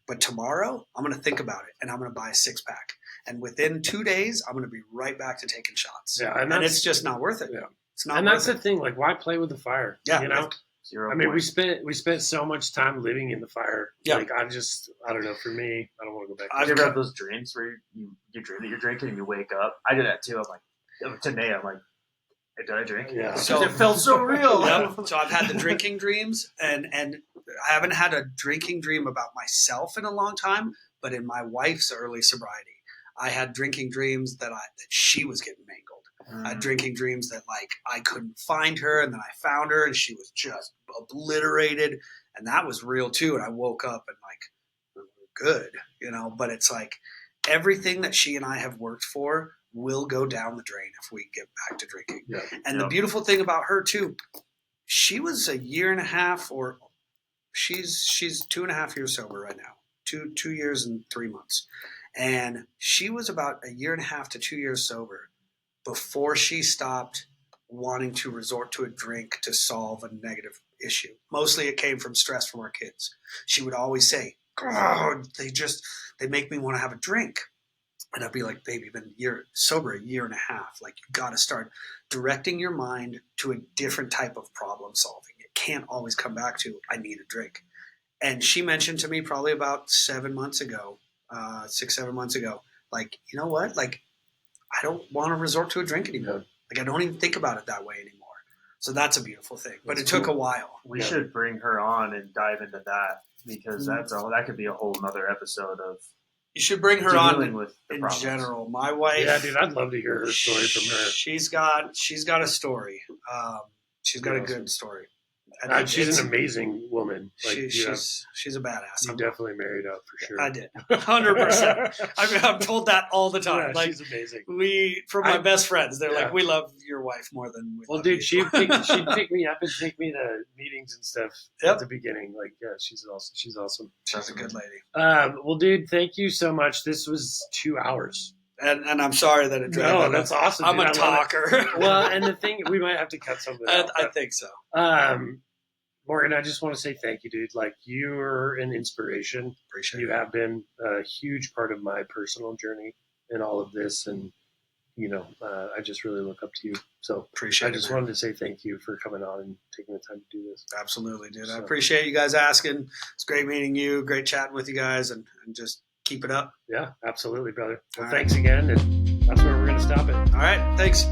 But tomorrow, I'm going to think about it, and I'm going to buy a 6-pack. And within 2 days, I'm going to be right back to taking shots. Yeah, and it's just not worth it. Yeah. It's not. And that's the thing. Like, why play with the fire? Yeah, you know. I mean, we spent so much time living in the fire. Yeah. Like, I don't know. For me, I don't want to go back. I've ever had those dreams where you dream that you're drinking and you wake up. I did that too. I'm like, today I'm like, did I drink? Yeah. So it felt so real. So I've had the drinking dreams, and I haven't had a drinking dream about myself in a long time. But in my wife's early sobriety, I had drinking dreams that she was getting mangled. I had drinking dreams that like I couldn't find her, and then I found her, and she was just obliterated, and that was real too. And I woke up and like, good, you know. But it's like everything that she and I have worked for will go down the drain if we get back to drinking. Yeah. And the beautiful thing about her too, she was a year and a half, or she's 2.5 years sober right now, 2 years and 3 months. And she was about a year and a half to 2 years sober before she stopped wanting to resort to a drink to solve a negative issue. Mostly it came from stress from our kids. She would always say, God, they make me want to have a drink. And I'd be like, babe, you've been sober a year and a half. Like, you got to start directing your mind to a different type of problem solving. It can't always come back to, I need a drink. And she mentioned to me probably about 7 months ago, 6-7 months ago, like, you know what? Like, I don't want to resort to a drink anymore. Like, I don't even think about it that way anymore. So that's a beautiful thing. But it took a while. We should bring her on and dive into that, because that could be a whole nother episode of. You should bring her on in general. My wife. Yeah, dude, I'd love to hear her story from her. She's got a story. She's got a good story. She's an amazing woman. Like, she's a badass. You definitely married up for sure. I did, 100%. I mean, I'm told that all the time. Yeah, like, she's amazing. From my best friends, they're like, we love your wife more than we love dude, you. she'd pick me up and take me to meetings and stuff at the beginning. Like, yeah, she's awesome. She's awesome. She's a good lady. Well, dude, thank you so much. This was 2 hours. And I'm sorry that it dragged. No, that's awesome. I'm a talker. Well, and the thing, we might have to cut something out. I think so. Morgan, I just want to say thank you, dude. Like, you're an inspiration. Appreciate it. You have been a huge part of my personal journey in all of this. And, I just really look up to you. So I just wanted to say thank you for coming on and taking the time to do this. Absolutely, dude. So, I appreciate you guys asking. It's great meeting you. Great chatting with you guys, and just keep it up. Yeah, absolutely, brother. Well, thanks again. And that's where we're going to stop it. All right. Thanks.